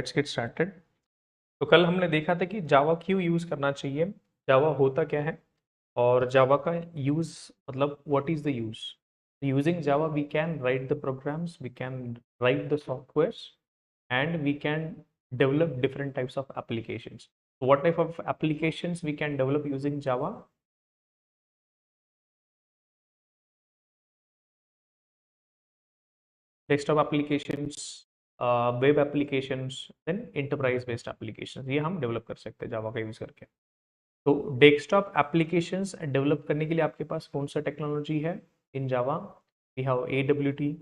Let's get started. तो कल हमने देखा था कि जावा क्यों यूज़ करना चाहिए, जावा होता क्या है और जावा का यूज़ मतलब what is the use. Using Java we can write the programs, we can write the softwares and we can develop different types of applications. So what type of applications we can develop using Java? Desktop applications, web applications, then enterprise based applications, ये हम develop कर सकते हैं जावा का use करके। तो desktop applications develop करने के लिए आपके पास कौन सा टेक्नोलॉजी है in Java? We have AWT,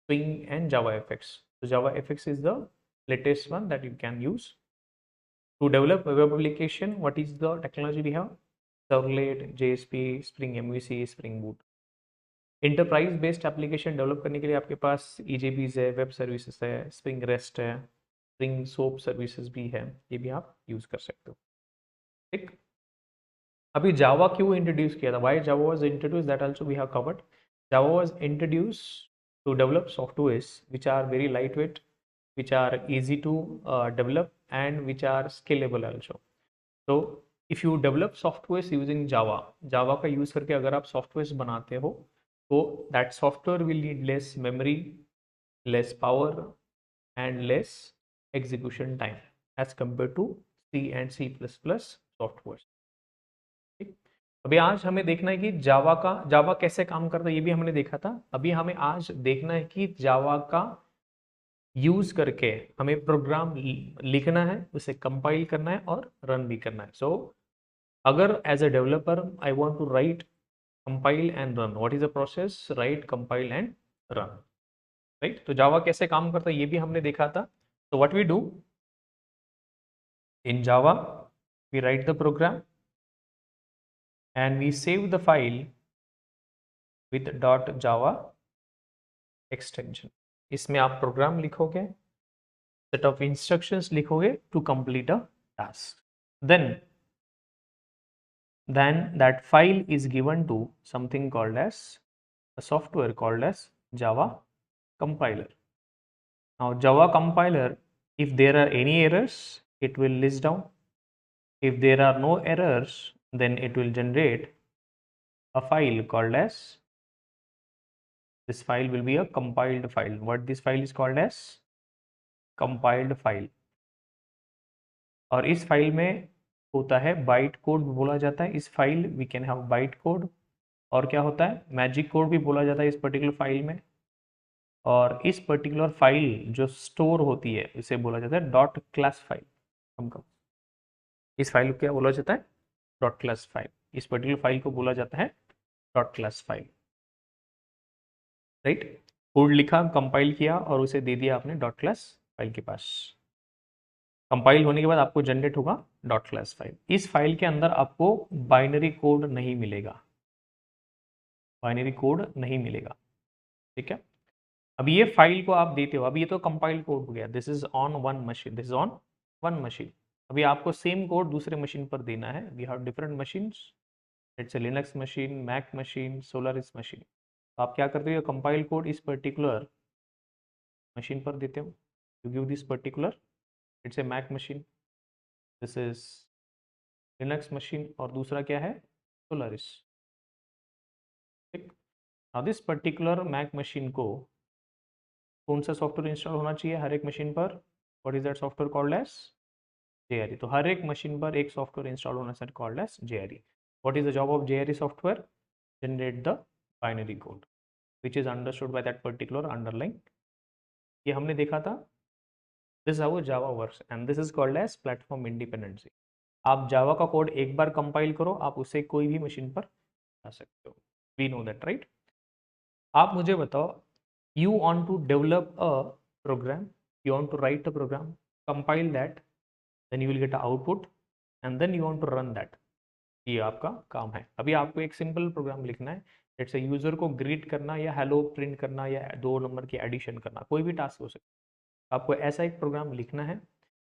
Swing and JavaFX. So JavaFX is the latest one that you can use to develop a web application. What is the technology we have? Servlet, JSP, Spring MVC, Spring Boot. Enterprise based application develop करने के लिए आपके पास EJBs है, web services है, spring rest है, spring soap services भी है, ये भी आप यूज कर सकते हो। ठीक, अभी जावा क्यों इंट्रोड्यूस किया था? Why Java was introduce, that also we have covered. Java was introduce to develop softwares which are very light weight, which are easy to develop and which are scalable also. So if you develop softwares using Java का use करके अगर आप software बनाते हो तो that software will need less memory, less power and less execution time as compared to C and C++ software. ठीक, अभी आज हमें देखना है कि जावा कैसे काम करता है, ये भी हमने देखा था। अभी हमें आज देखना है कि जावा का यूज करके हमें प्रोग्राम लिखना है, उसे कंपाइल करना है और रन भी करना है। सो अगर as a developer I want to write, compile and run, what is the process? Right, compile and run. Right, तो जावा कैसे काम करता है ये भी हमने देखा था। तो what we do in Java, we write the program and we save the file with dot Java extension. इसमें आप प्रोग्राम लिखोगे, set of instructions लिखोगे to complete a task. Then that file is given to something called as a software called as Java compiler. Now Java compiler, if there are any errors, it will list down. If there are no errors, then it will generate a file called as, this file will be a compiled file. What this file is called as? Compiled file. और इस file में होता है byte code बोला जाता है। इस file we can have byte code, और क्या होता है मैजिक कोड भी बोला जाता है इस पर्टिकुलर फाइल में। और इस पर्टिकुलर फाइल जो स्टोर होती है इसे बोला जाता है डॉट क्लास फाइल। हमको इस फाइल को क्या बोला जाता है? Dot class file. इस पर्टिकुलर फाइल को बोला जाता है dot class file. Right, code लिखा, कंपाइल किया और उसे दे दिया आपने डॉट क्लास फाइल के पास। कंपाइल होने के बाद आपको जनरेट होगा डॉट क्लास फाइल। इस फाइल के अंदर आपको बाइनरी कोड नहीं मिलेगा, बाइनरी कोड नहीं मिलेगा। ठीक है, अब ये फाइल को आप देते हो, अब ये तो कंपाइल कोड हो गया, this is on one machine, this is on one machine. अभी आपको सेम कोड दूसरे मशीन पर देना है। We have different machines, it's a Linux machine, Mac machine, Solaris machine. तो आप क्या करते हो, कंपाइल कोड इस पर्टिकुलर मशीन पर देते हो। You give this particular, it's a Mac machine, this is Linux machine और दूसरा क्या है? सोलारिस। ठीक, now this particular Mac machine को कौन सा सॉफ्टवेयर इंस्टॉल होना चाहिए हर एक मशीन पर? What is that software called as? JRE। तो हर एक मशीन पर एक सॉफ्टवेयर इंस्टॉल होना sir called as JRE। What is the job of JRE software? Generate the binary code which is understood by that particular underline. ये हमने देखा था। This is how Java works and this is called as platform independency. आप Java का code एक बार compile करो, आप उसे कोई भी मशीन पर ला सकते हो। We know that, right? आप मुझे बताओ, you want to develop a program, you want to write a program, compile that, then you will get an output and then you want to run that। ये आपका काम है। अभी आपको एक सिंपल प्रोग्राम लिखना है, लेट्स से यूजर को ग्रीट करना या हेलो प्रिंट करना या 2 नंबर की एडिशन करना, कोई भी टास्क हो सकता है। आपको ऐसा एक प्रोग्राम लिखना है,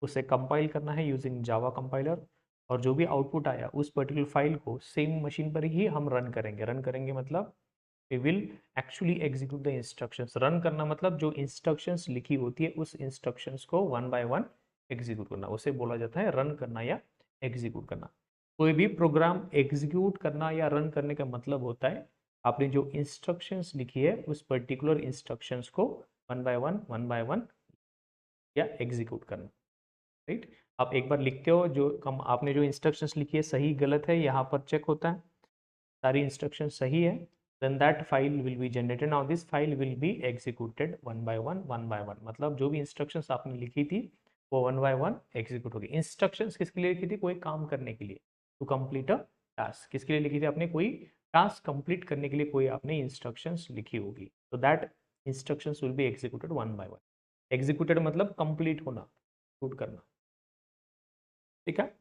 उसे कंपाइल करना है यूजिंग जावा कंपाइलर, और जो भी आउटपुट आया उस पर्टिकुलर फाइल को सेम मशीन पर ही हम रन करेंगे। रन करेंगे मतलब we will actually execute the instructions। Run करना मतलब जो इंस्ट्रक्शंस लिखी होती है उस इंस्ट्रक्शंस को वन बाय वन एग्जीक्यूट करना, उसे बोला जाता है रन करना या एग्जीक्यूट करना। कोई भी प्रोग्राम एग्जीक्यूट करना या रन करने का मतलब होता है आपने जो इंस्ट्रक्शंस लिखी है उस पर्टिकुलर इंस्ट्रक्शंस को वन बाय वन या एग्जीक्यूट करना, राइट। आप एक बार लिखते हो, जो कम आपने जो इंस्ट्रक्शंस लिखी है सही गलत है यहाँ पर चेक होता है, सारी इंस्ट्रक्शन सही है, then that file will be generated. Now this file will be executed one by one, मतलब जो भी इंस्ट्रक्शंस आपने लिखी थी वो वन बाय वन एग्जीक्यूट होगी। इंस्ट्रक्शंस किसके लिए लिखी थी? कोई काम करने के लिए, टू कंप्लीट अ टास्क। किसके लिए लिखी थी आपने? कोई टास्क कंप्लीट करने के लिए कोई आपने इंस्ट्रक्शंस लिखी होगी, तो that instructions will be executed one by one. Executed मतलब कंप्लीट होना, एग्जीक्यूट करना, ठीक है।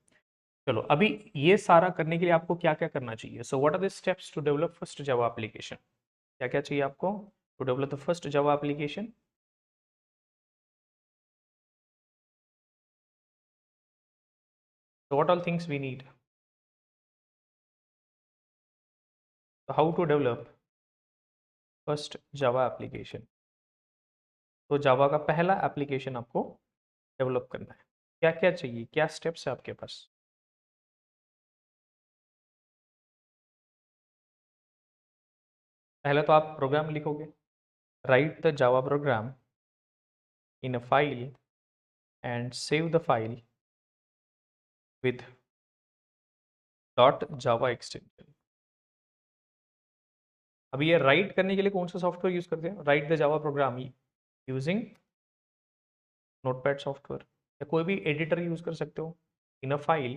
चलो अभी ये सारा करने के लिए आपको क्या क्या करना चाहिए? So what are the steps to develop first Java application? क्या क्या चाहिए आपको to develop the first Java application? So what all things we need? So how to develop first Java application? तो जावा का पहला एप्लीकेशन आपको डेवलप करना है, क्या क्या चाहिए, क्या स्टेप्स है आपके पास? पहले तो आप प्रोग्राम लिखोगे, right the Java programme in a file and save the file with dot Java extension. अभी ये राइट करने के लिए कौन सा सॉफ्टवेयर यूज करते हैं? Write the Java program using Notepad software, या कोई भी एडिटर यूज कर सकते हो। In a file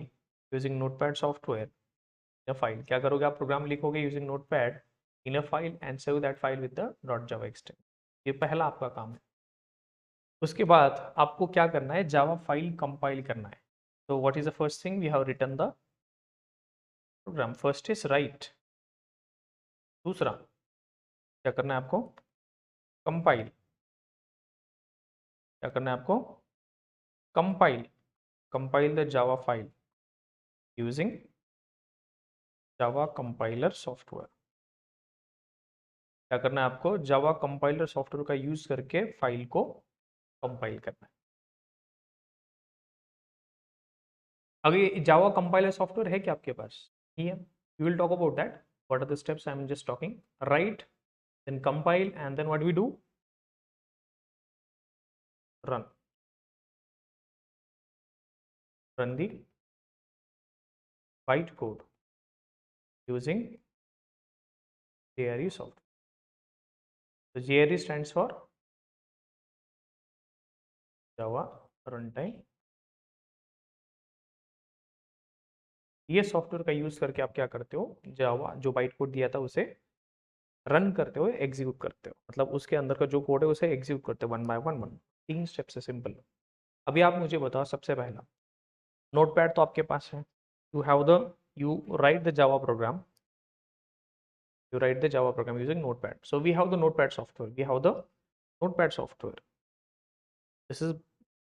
using Notepad software, in a file क्या करोगे आप? प्रोग्राम लिखोगे using Notepad in a file and save that file with the dot Java extension. ये पहला आपका काम है। उसके बाद आपको क्या करना है? जावा फाइल कंपाइल करना है। तो what is the first thing? We have written the program, first is right. दूसरा क्या करना है आपको? कंपाइल। क्या करना है आपको? Compile, compile the Java file using Java compiler software. क्या करना है आपको? जावा कंपाइलर सॉफ्टवेयर का यूज करके फाइल को कंपाइल करना है। अभी जावा कंपाइलर सॉफ्टवेयर है क्या आपके पास? नहीं है, we will talk about that. What are the steps? I am just talking. Right, then compile, and then what we do? Run, run the byte code using JRE software. So JRE stands for Java Runtime। ये software का use करके आप क्या करते हो? जावा जो byte code दिया था उसे रन करते हो, एग्जीक्यूट करते हो, मतलब उसके अंदर का जो कोड है उसे एग्जीक्यूट करते हो वन बाय वन वन। तीन स्टेप से सिंपल। अभी आप मुझे बताओ, सबसे पहला नोटपैड तो आपके पास है, you have the you right the Java programme, you write the Java program using Notepad. So we have the Notepad software. We have the Notepad software. This is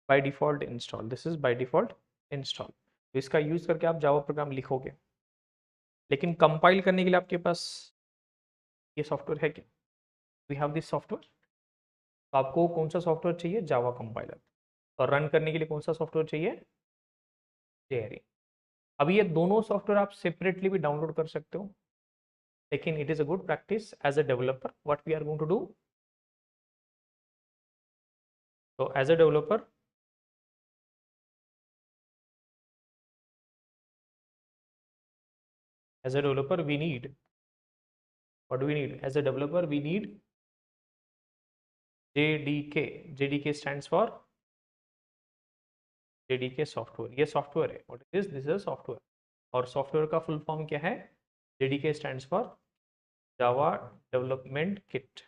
by default install. This is by default install. तो इसका use करके आप Java program लिखोगे, लेकिन compile करने के लिए आपके पास ये सॉफ्टवेयर है क्या? We have this software. तो आपको कौन सा सॉफ्टवेयर चाहिए? Java compiler. और रन करने के लिए कौन सा सॉफ्टवेयर चाहिए? जेआरई। अभी ये दोनों सॉफ्टवेयर आप सेपरेटली भी डाउनलोड कर सकते हो, लेकिन it is a good practice as a developer what we are going to do. So as a developer, we need, what do we need? As a developer, we need JDK. JDK stands for JDK software. ये software है। What is this? This is a software। और software का full form क्या है? JDK stands for Java Development Kit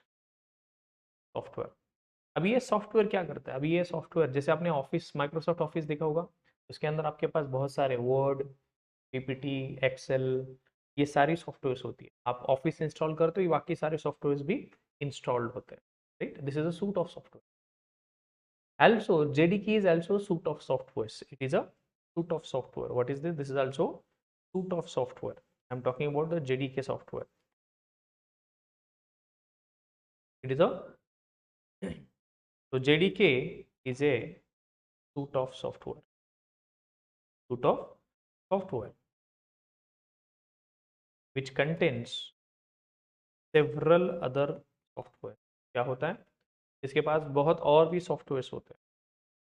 software. अभी ये software क्या करता है? अभी ये सॉफ्टवेयर जैसे आपने ऑफिस, माइक्रोसॉफ्ट ऑफिस देखा होगा, उसके अंदर आपके पास बहुत सारे वर्ड, पीपीटी, एक्सेल, ये सारी सॉफ्टवेयर्स होती है। आप ऑफिस इंस्टॉल करते हो, ये बाकी सारे सॉफ्टवेयर्स भी इंस्टॉल्ड होते हैं, right. This is a suit of software. Also JDK is also a suite of softwares. It is a suite of software. What is this? This is also suite of software. I'm talking about the JDK software. It is a so JDK is a suite of software, suite of software which contains several other software. क्या होता है, इसके पास बहुत और भी software होते हैं,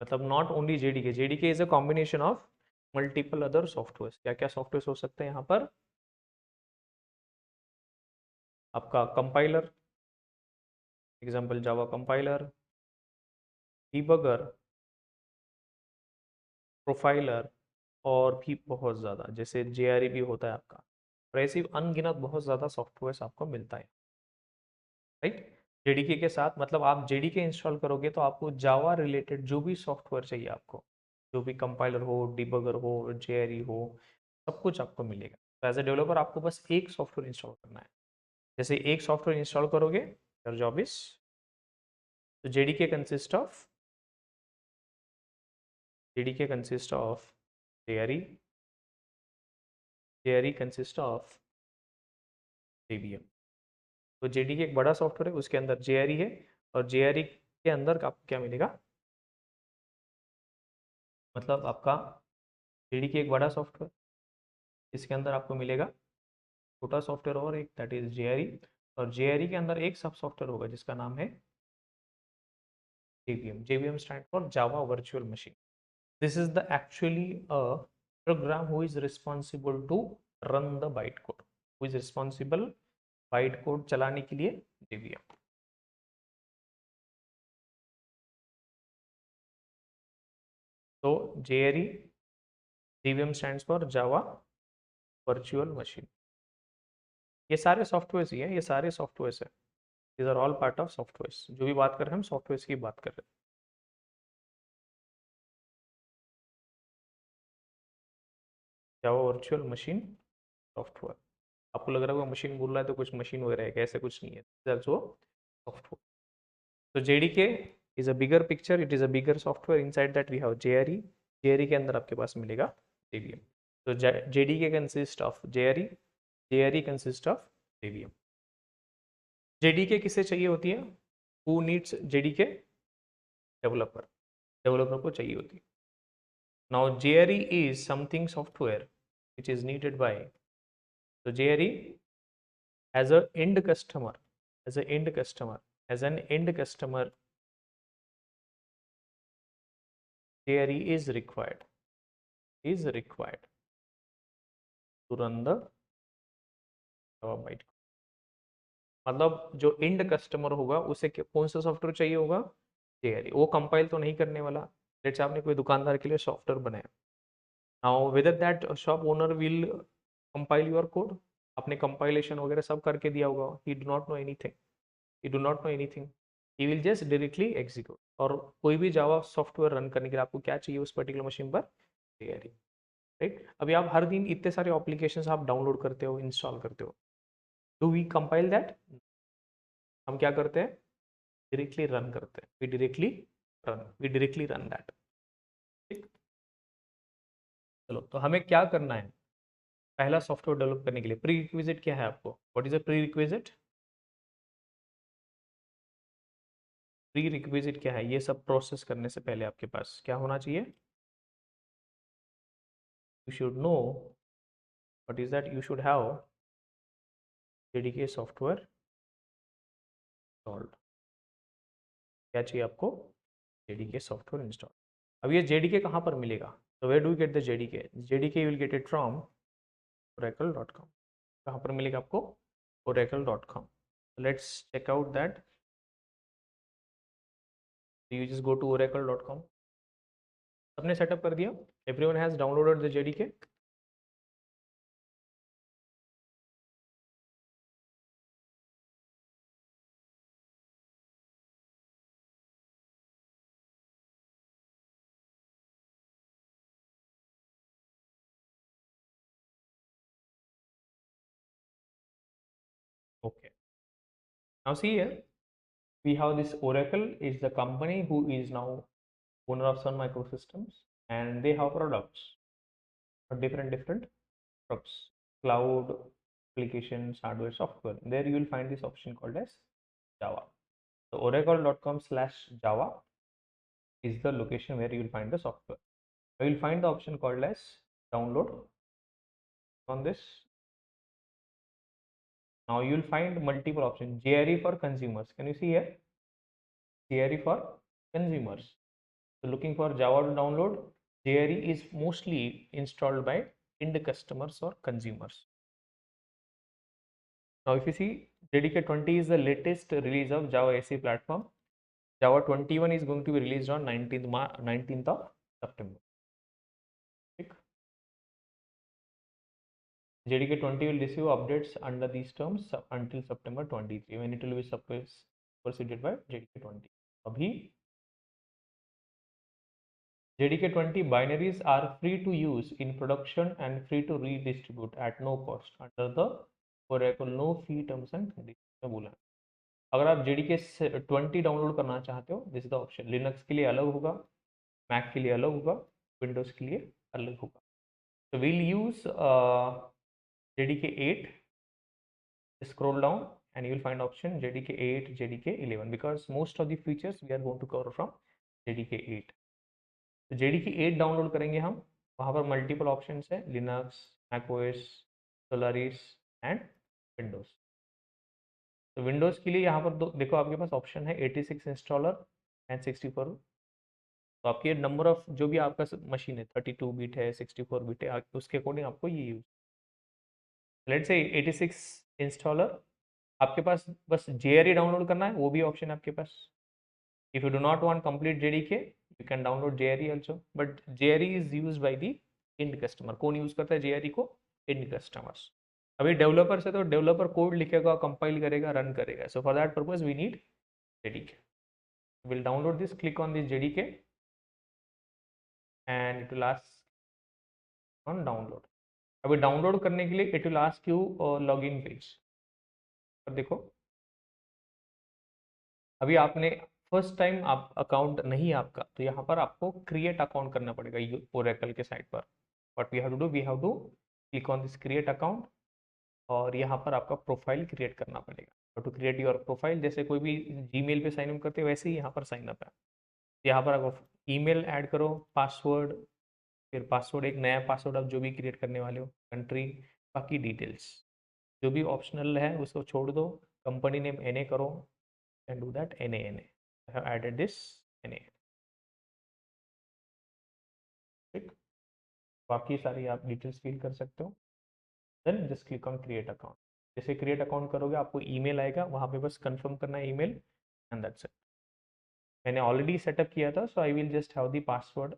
मतलब not only JDK, JDK is a combination of multiple other software. क्या क्या सॉफ्टवेयर हो सकते हैं यहाँ पर, आपका compiler, example Java compiler, debugger, profiler, और भी बहुत ज़्यादा, जैसे जेआरई भी होता है आपका, और ऐसी अनगिनत बहुत ज़्यादा सॉफ्टवेयर आपको मिलता है, राइट। जेडीके के साथ मतलब आप जेडीके इंस्टॉल करोगे तो आपको जावा रिलेटेड जो भी सॉफ्टवेयर चाहिए आपको, जो भी कंपाइलर हो, डिबगर हो, जेआरई हो, सब कुछ आपको मिलेगा। तो एज ए डेवलपर आपको बस एक सॉफ्टवेयर इंस्टॉल करना है। जैसे एक सॉफ्टवेयर इंस्टॉल करोगे, योर जॉब इज, तो JDK consist of, JDK consist of JRE, JRE consist of JVM. तो जेडीके एक बड़ा सॉफ्टवेयर है, उसके अंदर जेआरई है, और जेआरई के अंदर आपको क्या मिलेगा, मतलब आपका जेडीके एक बड़ा सॉफ्टवेयर, इसके अंदर आपको मिलेगा छोटा सॉफ्टवेयर और एक, दैट इज जेआरई, और जेआरई के अंदर एक सब सॉफ्टवेयर होगा जिसका नाम है JVM. JVM stand for Java virtual machine. This is the actually a program who is responsible to run the byte code, who is responsible byte code चलाने के लिए जेवीएम। तो JRE, JVM stands for Java virtual machine. ये सारे software ही हैं, ये सारे सॉफ्टवेयर है, these are all part of software. जो भी बात कर रहे हैं हम सॉफ्टवेयर की बात कर रहे हैं। जावा वर्चुअल मशीन सॉफ्टवेयर, आपको लग रहा होगा मशीन बोल रहा है तो कुछ मशीन वगैरह है, ऐसे कुछ नहीं है, सॉफ्टवेयर। तो JDK is a bigger picture, it is a bigger software, inside that we have JRE, JRE के अंदर आपके पास मिलेगा जेवीएम। तो JDK consist of JRE, JRE consist of JVM. JDK किसे चाहिए होती है, who needs JDK, developer, developer को चाहिए होती है। Now JRE is something software which is needed by, so JRE as a end customer, as a end customer, as an end customer, JRE is required to run the Java bytecode। मतलब जो and customer होगा उसे कौन सा software चाहिए होगा, JRE. वो compile तो नहीं करने वाला, लेट्स आपने कोई दुकानदार के लिए सॉफ्टवेयर बनाया, now whether that shop owner will compile your code, आपने कंपाइलेशन वगैरह सब करके दिया होगा, ही do not know anything, he do not know anything, he will just directly execute। और कोई भी जावा सॉफ्टवेयर रन करने के लिए आपको क्या चाहिए उस पर्टिकुलर मशीन पर, तैयारी, राइट। अभी आप हर दिन इतने सारे एप्लीकेशंस आप डाउनलोड करते हो, इंस्टॉल करते हो, डू वी कंपाइल दैट, हम क्या करते हैं, डायरेक्टली रन करते हैं, वी डायरेक्टली रन दैट, ठीक। चलो, तो हमें क्या करना है, पहला सॉफ्टवेयर डेवलप करने के लिए प्री रिक्विजिट क्या है आपको, what is a pre requisite, pre requisite क्या है, ये सब प्रोसेस करने से पहले आपके पास क्या होना चाहिए, you should know what is that, you should have JDK software installed। क्या चाहिए आपको, JDK सॉफ्टवेयर इंस्टॉल। अब ये JDK कहाँ पर मिलेगा, तो where do you get the JDK, JDK you will get it from oracle.com। कहाँ पर मिलेगा आपको, oracle.com। Let's check out that, you just go to oracle.com। सबने सेटअप कर दिया, everyone has downloaded the JDK। Okay, now see here, we have this Oracle is the company who is now owner of Sun Microsystems, and they have products, different products, cloud, applications, hardware, software. There you will find this option called as Java. So oracle.com/java, is the location where you will find the software. You will find the option called as download. On this, now you will find multiple options. JRE for consumers. Can you see here? JRE for consumers. So looking for Java to download, JRE is mostly installed by end customers or consumers. Now if you see, JDK 20 is the latest release of Java SE platform. Java 21 is going to be released on 19th of September. JDK 20 will receive updates under these terms until September 23 when it will be superseded by JDK 20. अभी JDK 20 binaries are free to use in production and free to redistribute at no cost under the Oracle no fee terms and conditions में बोला है. अगर आप JDK 20 download करना चाहते हो, this is the option. Linux के लिए अलग होगा, मैक के लिए अलग होगा, विंडोज के लिए अलग होगा. So we'll use JDK 8. Scroll down and you will find option JDK 8, JDK 11 because most of the features we are going to cover from JDK 8. तो JDK 8 डाउनलोड करेंगे हम. वहाँ पर मल्टीपल ऑप्शंस है, Linux, macOS, Solaris and Windows. तो Windows के लिए यहाँ पर देखो आपके पास ऑप्शन है 86 इंस्टॉलर एंड 64. तो आपके नंबर ऑफ जो भी आपका मशीन है 32 बिट है, 64 बिट है, उसके अकॉर्डिंग आपको ये यूज. लेट्स से 86 इंस्टॉलर आपके पास बस JRE डाउनलोड करना है, वो भी ऑप्शन है आपके पास. If you do not want complete JDK you can download JRE also, but JRE is used by the end customer. कौन यूज करता है JRE को? And customers. अभी डेवलपर से तो डेवलपर कोड लिखेगा, कंपाइल करेगा, रन करेगा. So for that purpose we need JDK. Will download this, click on this JDK and it will ask on download. अभी डाउनलोड करने के लिए it will ask you login page. देखो अभी आपने फर्स्ट टाइम आप अकाउंट नहीं आपका, तो यहाँ पर आपको क्रिएट अकाउंट करना पड़ेगा ओरेकल के साइट पर. What we have to do, we have to click on this create account और यहाँ पर आपका प्रोफाइल क्रिएट करना पड़ेगा. टू क्रिएट योर प्रोफाइल, जैसे कोई भी जीमेल पे साइन अप करते हैं वैसे ही यहाँ पर साइन अप है. यहाँ पर आप ईमेल ऐड करो, पासवर्ड, फिर पासवर्ड एक नया पासवर्ड आप जो भी क्रिएट करने वाले हो, कंट्री, बाकी डिटेल्स जो भी ऑप्शनल है उसको छोड़ दो. कंपनी नेम NA करो and do that NA. I have added this NA. ठीक, बाकी सारी आप डिटेल्स फिल कर सकते हो. Then just click on create account. जैसे क्रिएट अकाउंट करोगे आपको ईमेल आएगा, वहाँ पे बस कंफर्म करना है ईमेल एंड दैट्स इट. मैंने ऑलरेडी सेटअप किया था, so I will just have the password.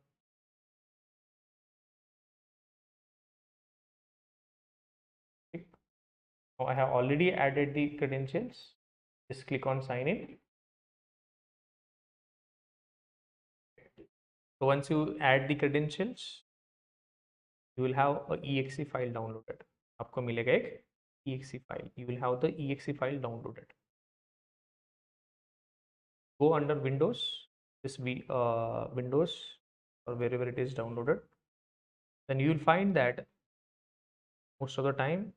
ठीक, I have already added the credentials. Just click on sign in. So once you add the credentials, you will have a exe file downloaded. आपको मिलेगा एक exe file. You will have the exe file downloaded. Go under Windows, this Windows or wherever it is downloaded. Then you will find that most of the time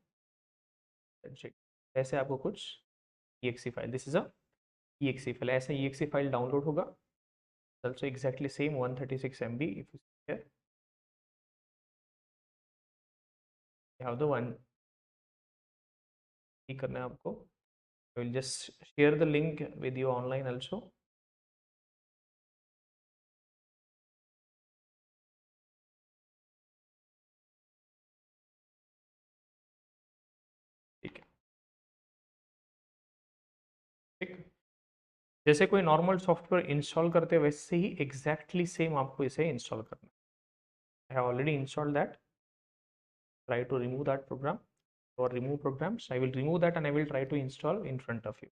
ऐसे आपको कुछ exe file. This is a exe file. ऐसे exe file download होगा. Also exactly same 136 MB. If you see here, you have the one. करना है आपको. I will just share the link with you online also. ठीक है. ठीक, जैसे कोई नॉर्मल सॉफ्टवेयर इंस्टॉल करते हैं वैसे ही एग्जैक्टली सेम आपको इसे इंस्टॉल करना है. I have already installed that. Try to remove that program or remove programs. I will remove that and I will try to install in front of you.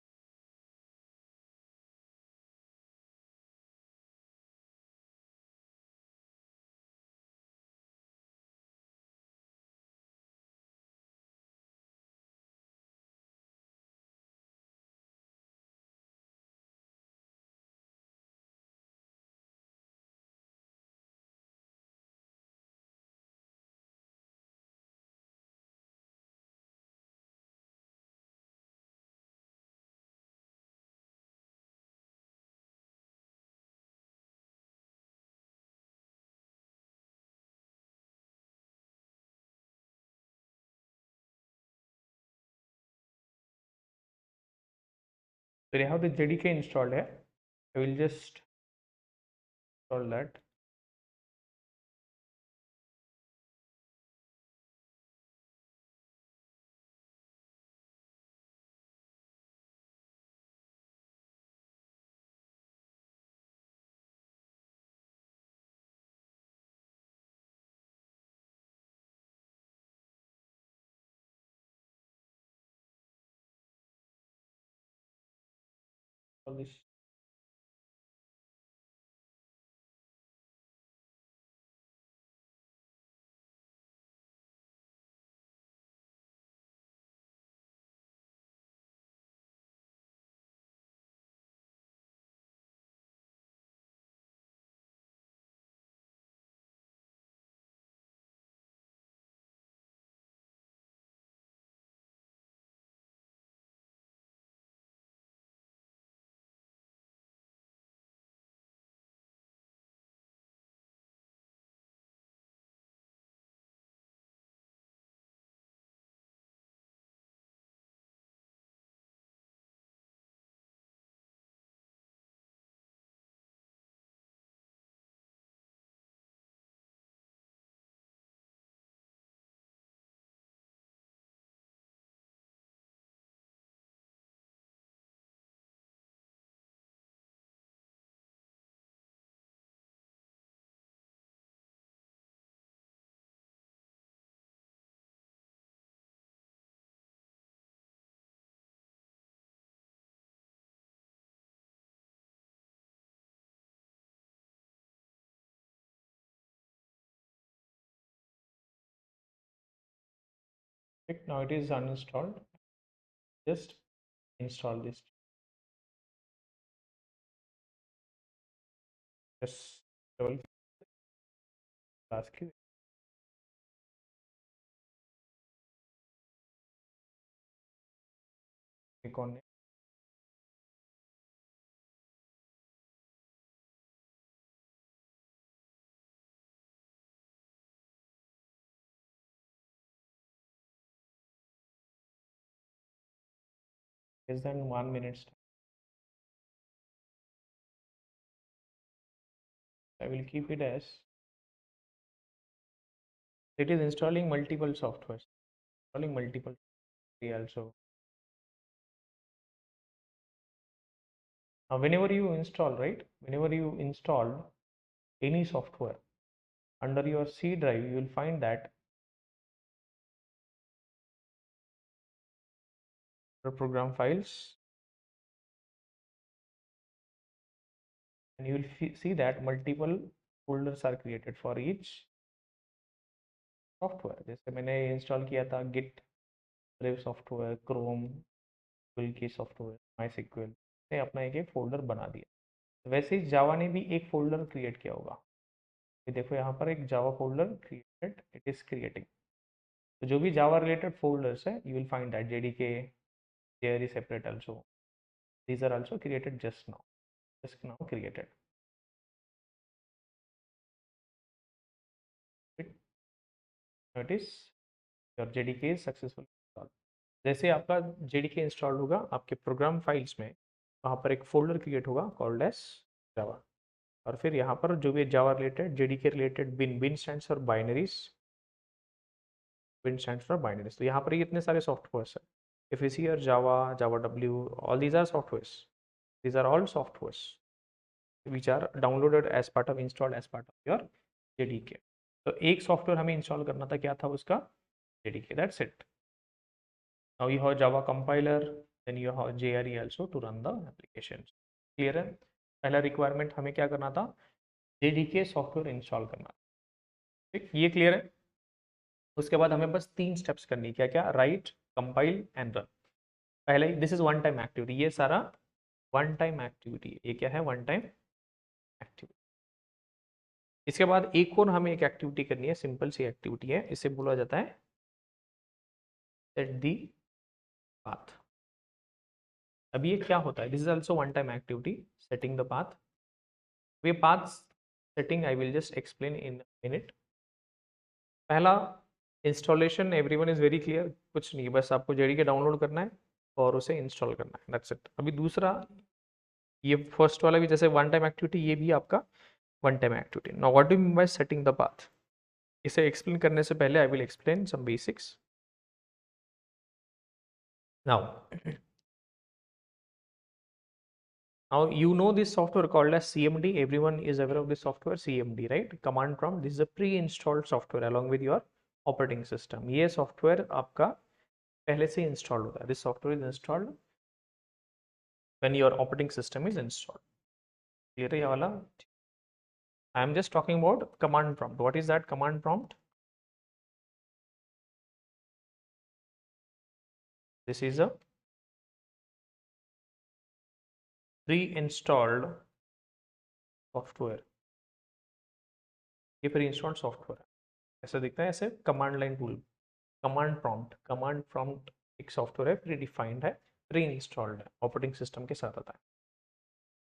So I have the JDK installed here. I will just install that. All this. Now it is uninstalled. Just install this. Just double ask you. Click on it. Less than 1 minute. I will keep it as it is installing multiple softwares. Installing multiple also. Now, whenever you install, right? Whenever you install any software under your C drive, you will find that the program files, and you will see that multiple folders are created for each software. जैसे मैंने install किया था Git रेव software, Chrome, Google की software, माई sequel ने अपना एक folder बना दिया. वैसे ही जावा ने भी एक फोल्डर क्रिएट किया होगा. ये देखो यहाँ पर एक Java folder created, it is creating. तो जो भी जावा रिलेटेड फोल्डर्स है, you will find that JDK there is separate also. these are also created just now created. It is your JDK is successful installed. जैसे आपका JDK install होगा आपके program files में, वहाँ पर एक फोल्डर क्रिएट होगा कॉल्ड एज जावा. और फिर यहाँ पर जो भी Java related, JDK related, bin stands for binaries, bin stands for binaries. तो यहाँ पर ये इतने सारे सॉफ्टवेयर्स है. If you see your Java W, all these are softwares. These are all softwares which are downloaded as part of installed as part of your JDK. तो एक software हमें इंस्टॉल करना था, क्या था उसका? JDK. That's it. Now you have Java compiler, then you have JRE also to run the applications. Clear है? पहला रिक्वायरमेंट हमें क्या करना था? JDK सॉफ्टवेयर इंस्टॉल करना. ठीक, ये क्लियर है. उसके बाद हमें बस 3 स्टेप्स करनी. क्या क्या? Right, compile and run. पहले this is one time activity. ये सारा वन टाइम एक्टिविटी. ये क्या है? One time activity. इसके बाद एक और हमें एक एक्टिविटी करनी है, सिंपल सी एक्टिविटी है. इसे बोला जाता है सेट दी पाथ. अब ये क्या होता है? This is also one time activity, setting the path. Way path setting I will just explain in minute. पहला installation, everyone is very clear. कुछ नहीं, बस आपको जेडीके डाउनलोड करना है. और उसे इंस्टॉल करना है, दैट्स इट। अभी दूसरा, ये फर्स्ट वाला भी जैसे वन टाइम एक्टिविटी, ये भी आपका one time activity. Now what do you mean by setting the path? इसे एक्सप्लेन करने से पहले I will explain some basics. Now Now you know this software called as CMD. Everyone is aware of this software CMD, right? Command prompt. This is a pre-installed software along with your operating system. ये software आपका पहले से installed होता है. This software is installed when your operating system is installed. Clear है ये वाला? I am just talking about command prompt. What is that command prompt? This is a pre-installed software. ये pre-installed software है. ऐसा दिखता है, ऐसे command line tool. Command prompt एक सॉफ्टवेयर है, प्री डिफाइंड है, प्री इंस्टॉल्ड है, ऑपरेटिंग सिस्टम के साथ आता है।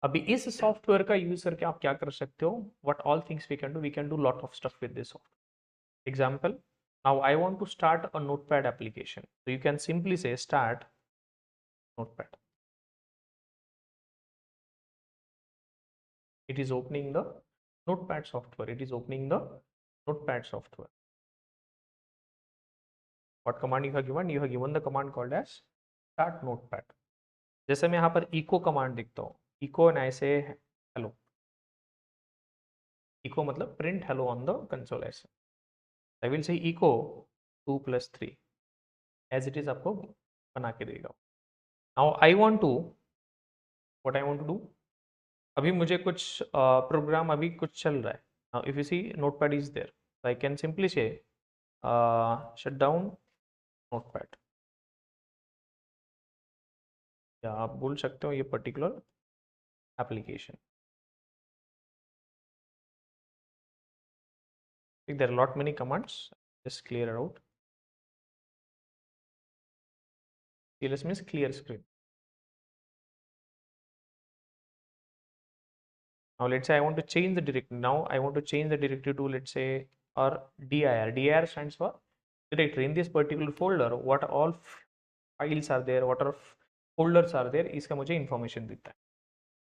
अभी इस सॉफ्टवेयर का यूज करके आप क्या कर सकते हो? What all things we can do lot of stuff with this software. Example, now I want to start a notepad application, so you can simply say start notepad. It is opening the notepad software. It is opening the notepad software. What command you have given? You have given the command called as start notepad. जैसे मैं यहाँ पर eco command देखता हूँ, eco and I say hello, echo मतलब print hello on the console, ऐसे I will say echo 2+3 as it is, आपको बना के देगा। Now I want to, what I want to do, अभी मुझे कुछ प्रोग्राम अभी कुछ चल रहा है। Now if you see notepad is there, I can simply say shut down notepad, या आप बोल सकते हो ये particular application. There are lot many commands, just clear out. CLS means clear screen. Now let's say I want to change the directory. Now I want to change the directory to, let's say, or dir. Dir stands for directory. In this particular folder, what all files are there, what are folders are there, इसका मुझे information देता है.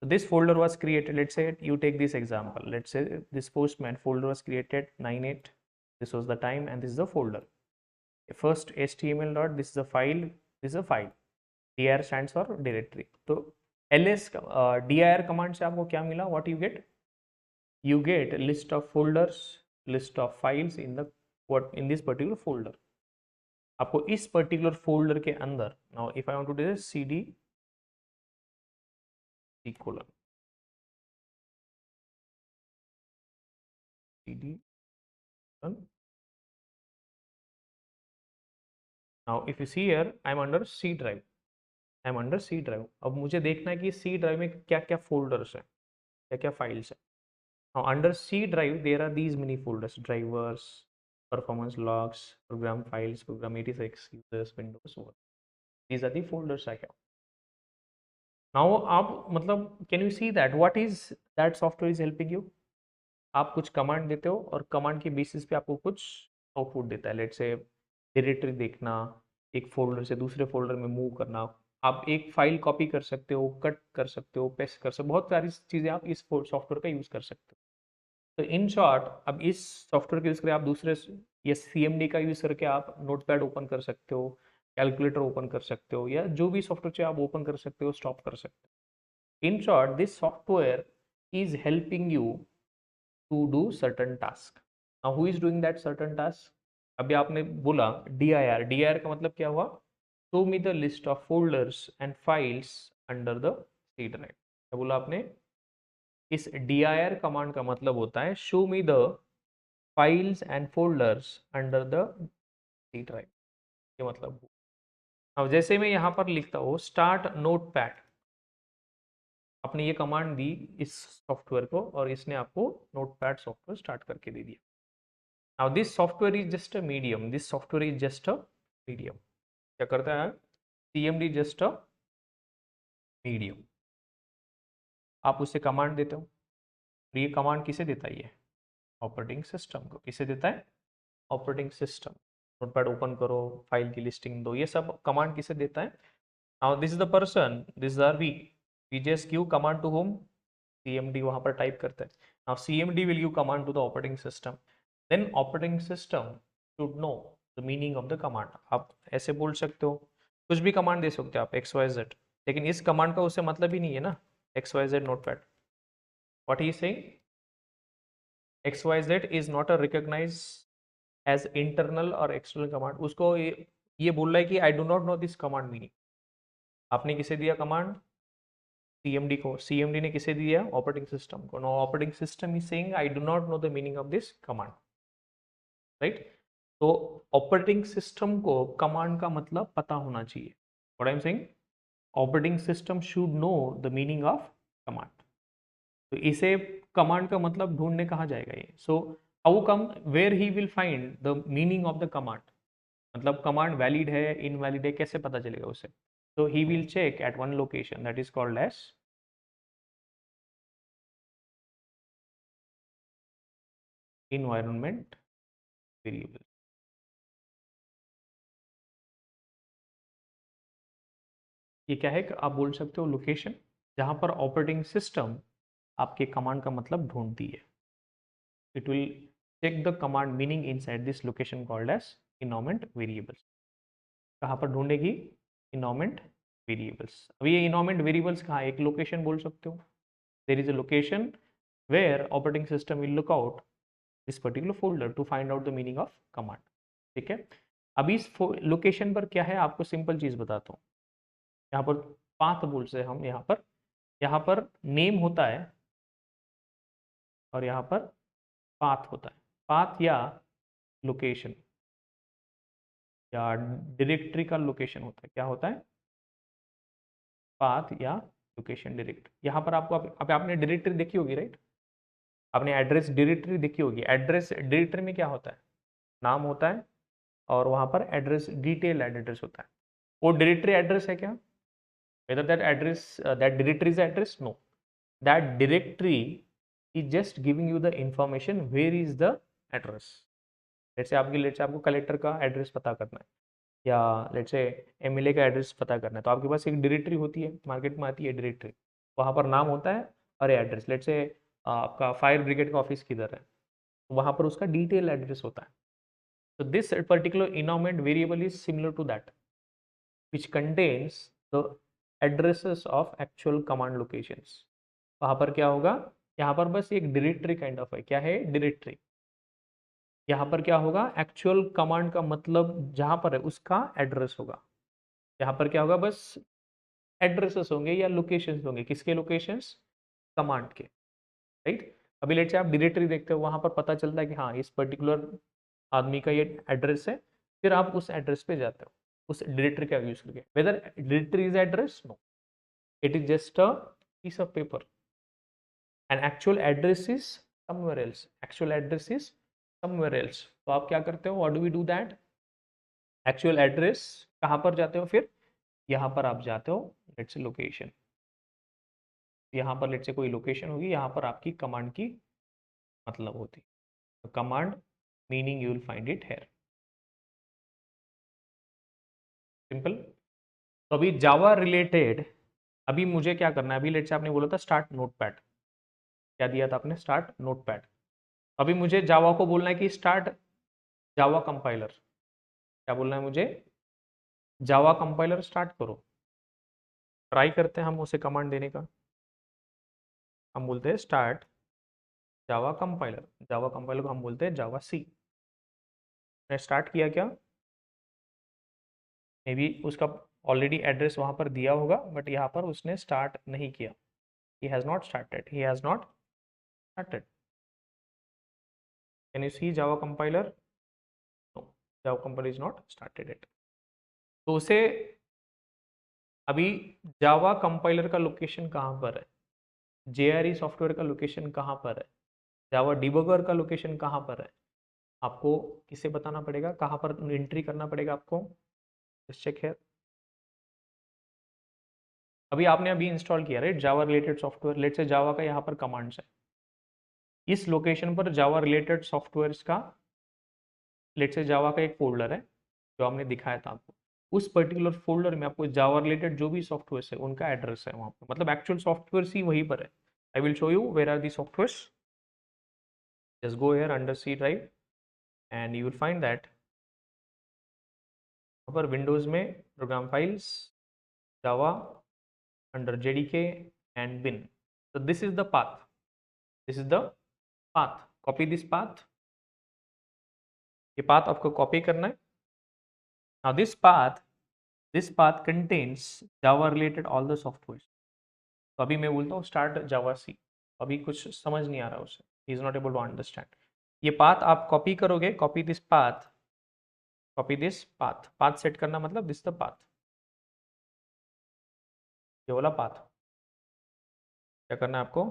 So this folder was created. Let's say you take this example. Let's say this Postman folder was created 9/8. This was the time, and this is the folder. First HTML dot. This is a file. This is a file. dir stands for directory. तो ls dir command से आपको क्या मिला? What you get list of folders, list of files in the what in this particular folder. आपको इस particular folder के अंदर, now if I want to do this cd colon cd colon, now if you see here I am under C drive, I am under C drive. अब मुझे देखना है कि C drive में क्या क्या फोल्डर्स है, क्या क्या फाइल्स है। Now under C drive there are these many folders: drivers, performance logs, program files, program 86, users, Windows, over. These are the folders I have. Now आप मतलब can you see that what is that software is helping you? आप कुछ command देते हो और command के basis पे आपको कुछ आउटपुट देता है। लेट्स से डायरेक्टरी देखना, एक फोल्डर से दूसरे फोल्डर में मूव करना, आप एक फाइल कॉपी कर सकते हो, कट कर सकते हो, पेस्ट कर सकते हो, बहुत सारी चीज़ें आप इस सॉफ्टवेयर का यूज़ कर सकते हो। तो इन शॉर्ट, अब इस सॉफ्टवेयर का यूज़ करके आप दूसरे, ये CMD का यूज़ करके आप नोटपैड ओपन कर सकते हो, कैलकुलेटर ओपन कर सकते हो, या जो भी सॉफ्टवेयर चाहिए आप ओपन कर सकते हो, स्टॉप कर सकते हो। In short, this software is helping you to do certain task. Now who is doing that certain task? अभी आपने बोला dir का मतलब क्या हुआ? Show me the list of folders and files under the C drive. क्या बोला आपने? इस dir कमांड का मतलब होता है show me the files and folders under the C drive. ये मतलब, अब जैसे मैं यहाँ पर लिखता हूँ स्टार्ट नोटपैड, आपने ये कमांड दी इस सॉफ्टवेयर को और इसने आपको नोटपैड सॉफ्टवेयर स्टार्ट करके दे दिया। Now this software is just a medium, this software is just a medium. क्या करता है? CMD just a medium. आप उसे कमांड देते हो, और ये कमांड किसे देता है? ये ऑपरेटिंग सिस्टम को। किसे देता है? Operating system. नोटपैड ओपन करो, फाइल की लिस्टिंग दो, ये सब कमांड किसे देता है? Now this is the person, this are we, we just give command to home, cmd वहां पर टाइप करते हैं। Now cmd will give command to the operating system, then operating system should know the meaning of the command. आप ऐसे बोल सकते हो, कुछ भी कमांड दे सकते हो आप XYZ, लेकिन इस कमांड का उससे मतलब ही नहीं है ना XYZ notepad. What he saying, XYZ is not a recognize as internal और एक्सटर्नल कमांड। उसको ये बोल रहा है कि I do not know this command meaning. आपने किसे दिया कमांड, CMD को, CMD ने किसे दिया, ऑपरेटिंग सिस्टम को। No operating system is saying I do not know the meaning of this command, right. तो ऑपरेटिंग सिस्टम को कमांड का मतलब पता होना चाहिए। What I am saying, operating system should know the meaning of command. तो इसे कमांड का मतलब ढूंढने कहा जाएगा ये। So how come, where he will find the meaning of the command, मतलब कमांड वैलिड है इनवैलिड है कैसे पता चलेगा उसे। तो he will check at one location that is called as environment variable। ये क्या है कि आप बोल सकते हो लोकेशन जहां पर ऑपरेटिंग सिस्टम आपके कमांड का मतलब ढूंढती है। It will check the command meaning inside this location called as environment variables. कहाँ पर ढूंढेगी, इन्वायरमेंट वेरिएबल्स। अब ये इन्वायरमेंट वेरिएबल्स कहाँ, एक लोकेशन बोल सकते हो, there is a location where operating system will look out this particular folder to find out the meaning of command. ठीक है, अभी इस लोकेशन पर क्या है आपको सिंपल चीज बताता हूँ। यहाँ पर पाथ बोल से हम यहाँ पर नेम होता है और यहाँ पर पाथ होता है। पाथ या लोकेशन या डायरेक्टरी का लोकेशन होता है, क्या होता है, पाथ या लोकेशन डायरेक्टरी। यहाँ पर आपको अब आपने डायरेक्टरी देखी होगी राइट, आपने एड्रेस डायरेक्टरी देखी होगी। एड्रेस डायरेक्टरी में क्या होता है, नाम होता है और वहाँ पर एड्रेस डिटेल एड्रेस होता है। वो डायरेक्टरी एड्रेस है क्या, whether that address that directory is address, no, that directory is just giving you the information where is the address। Let say आपको कलेक्टर का एड्रेस पता करना है या लेट से MLA का एड्रेस पता करना है, तो आपके पास एक डायरेक्टरी होती है, मार्केट में आती है डायरेक्टरी, वहाँ पर नाम होता है और एड्रेस। लेट से आपका फायर ब्रिगेड का ऑफिस किधर है, वहाँ पर उसका डिटेल एड्रेस होता है। तो this particular environment variable is similar to that which contains the addresses of actual command locations। वहां पर क्या होगा, यहाँ पर बस एक डायरेक्टरी काइंड ऑफ है, क्या है डायरेक्टरी। यहाँ पर क्या होगा, एक्चुअल कमांड का मतलब जहां पर है उसका एड्रेस होगा। यहाँ पर क्या होगा, बस एड्रेसेस होंगे या लोकेशंस होंगे, किसके लोकेशंस, कमांड के, राइट। अभी लेट से आप डायरेक्टरी देखते हो, वहां पर पता चलता है कि हाँ इस पर्टिकुलर आदमी का ये एड्रेस है, फिर आप उस एड्रेस पे जाते हो उस डायरेक्टरी का यूज करके। Whether directory is address, no, it is just a piece of paper and actual address is somewhere else, actual address is somewhere else। तो आप क्या करते हो, what do we do that, actual address कहाँ पर जाते हो, फिर यहाँ पर आप जाते हो लेट्स से लोकेशन, यहाँ पर लेट्स से कोई लोकेशन होगी, यहाँ पर आपकी कमांड की मतलब होती है, command meaning you will find it here, simple. तो अभी जावा रिलेटेड, अभी मुझे क्या करना है, अभी लेट्स से आपने बोला था स्टार्ट नोटपैड, क्या दिया था आपने, स्टार्ट नोटपैड। अभी मुझे जावा को बोलना है कि स्टार्ट जावा कंपाइलर, क्या बोलना है मुझे, जावा कंपाइलर स्टार्ट करो। ट्राई करते हैं हम उसे कमांड देने का, हम बोलते हैं start Java compiler, Java compiler को हम बोलते हैं जावा सी। मैंने स्टार्ट किया क्या, मे बी उसका ऑलरेडी एड्रेस वहां पर दिया होगा, बट यहाँ पर उसने स्टार्ट नहीं किया, he has not started, he has not started. Can you see Java compiler, no, Java compiler is not started it. तो उसे अभी जावा कंपाइलर का लोकेशन कहाँ पर है, JRE सॉफ्टवेयर का लोकेशन कहाँ पर है, जावा डिबगर का लोकेशन कहाँ पर है, आपको किसे बताना पड़ेगा, कहाँ पर एंट्री करना पड़ेगा आपको, चेक है। अभी आपने अभी इंस्टॉल किया राइट जावा रिलेटेड सॉफ्टवेयर, लेट से जावा का यहाँ पर कमांड्स है, इस लोकेशन पर जावा रिलेटेड सॉफ्टवेयर का लेट से जावा का एक फोल्डर है जो हमने दिखाया था आपको, उस पर्टिकुलर फोल्डर में आपको जावा रिलेटेड जो भी सॉफ्टवेयर है उनका एड्रेस है वहाँ पे, मतलब एक्चुअल सॉफ्टवेयर ही वहीं पर है। I will show you where are the softwares. Just go here under C drive and you will find that वहाँ पर विंडोज में program files, Java, under JDK and bin. So this is the path. This is the path. Copy this path. ये path आपको copy करना है। Now this path contains Java related all the softwares. तो अभी मैं बोलता हूँ start Java C। अभी कुछ समझ नहीं आ रहा उसे, he is not able to understand। ये path आप copy करोगे, copy this path, copy this path। path set करना मतलब this the path, ये वाला path। क्या करना है आपको?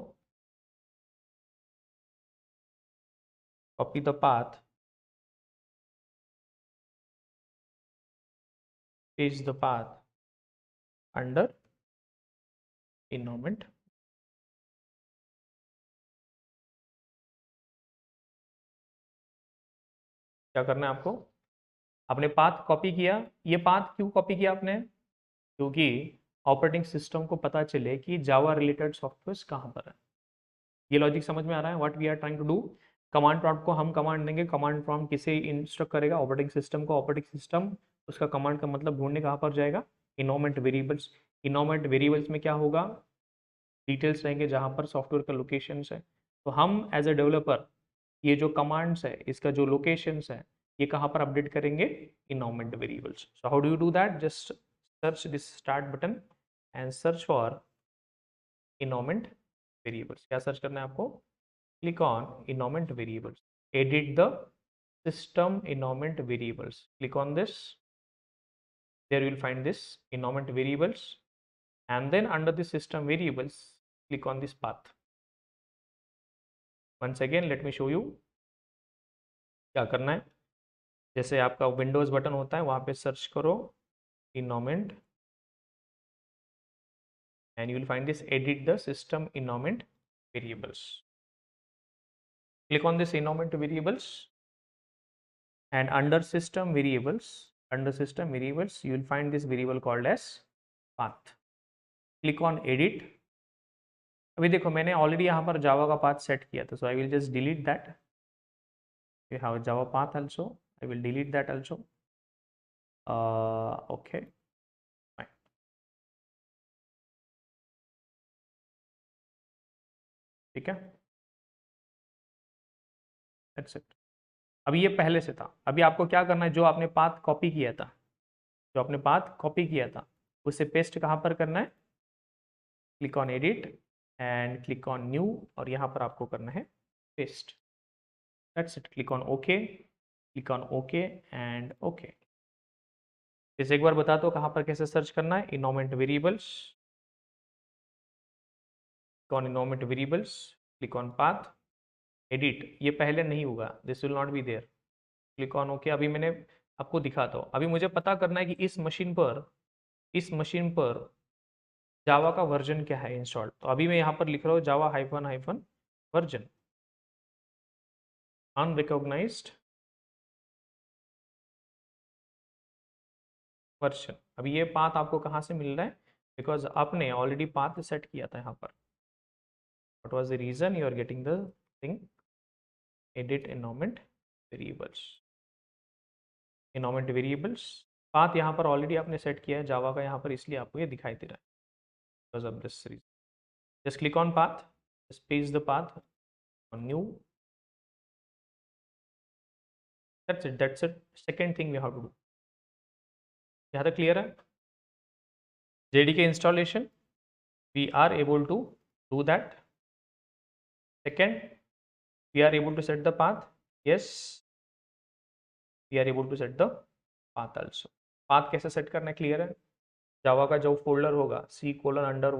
Copy the path, paste the path under environment। क्या करना है आपको? आपने पाथ कॉपी किया। ये पाथ क्यों कॉपी किया आपने? क्योंकि ऑपरेटिंग सिस्टम को पता चले कि जावा रिलेटेड सॉफ्टवेयर कहाँ पर है। ये लॉजिक समझ में आ रहा है? What we are trying to do, command prompt को हम कमांड देंगे, कमांड प्रॉम्प्ट किसे इंस्ट्रक्ट करेगा? ऑपरेटिंग सिस्टम को। ऑपरेटिंग सिस्टम उसका कमांड का मतलब ढूंढने कहाँ पर जाएगा? Environment variables. इन्वायरमेंट वेरिएबल्स में क्या होगा? डिटेल्स रहेंगे जहाँ पर सॉफ्टवेयर का लोकेशन है। तो हम एज ए डेवलपर ये जो कमांड्स है, इसका जो लोकेशंस है, ये कहाँ पर अपडेट करेंगे? Environment variables. So how do you do that? Just search this start button and search for environment variables. क्या सर्च करना है आपको? Click on environment variables, edit the system environment variables, click on this, there you will find this environment variables, and then under the system variables click on this path। once again let me show you क्या करना है। जैसे आपका Windows button होता है वहां पे search करो environment and you will find this edit the system environment variables। click on this environment variables and under system variables you will find this variable called as path। click on edit। अभी देखो मैंने already यहाँ पर जावा का path set किया था, so I will just delete that. you have java path also, I will delete that also। okay fine। ठीक है, that's it। अभी ये पहले से था, अभी आपको क्या करना है? जो आपने पाथ कॉपी किया था, जो आपने पाथ कॉपी किया था उसे पेस्ट कहाँ पर करना है? Click on edit and click on new, और यहाँ पर आपको करना है paste. That's it. Click on okay, click on okay and okay. इसे एक बार बता दो कहाँ पर कैसे सर्च करना है? Environment variables, click on environment variables, click on path, edit. ये पहले नहीं होगा, this will not be there. Click on okay. अभी मैंने आपको दिखाता हूँ। अभी मुझे पता करना है कि इस मशीन पर जावा का वर्जन क्या है इंस्टॉल्ड। तो अभी मैं यहाँ पर लिख रहा हूँ Java hyphen hyphen version unrecognized version. अभी ये पाथ आपको कहाँ से मिल रहा है? बिकॉज आपने ऑलरेडी पाथ सेट किया था यहाँ पर। What was the reason you are getting the thing? Edit environment variables, environment variables path यहाँ पर ऑलरेडी आपने सेट किया है जावा का यहाँ पर, इसलिए आपको ये दिखाई दे रहा है because of this reason. Just click on path, just paste the path on new। That's it। second thing we have to do। यहाँ तक क्लियर है? JDK installation we are able to do that। second, we are able to set the path। yes, we are able to set the path also। path कैसे set करना है? Clear है? जावा का जो folder होगा C:\under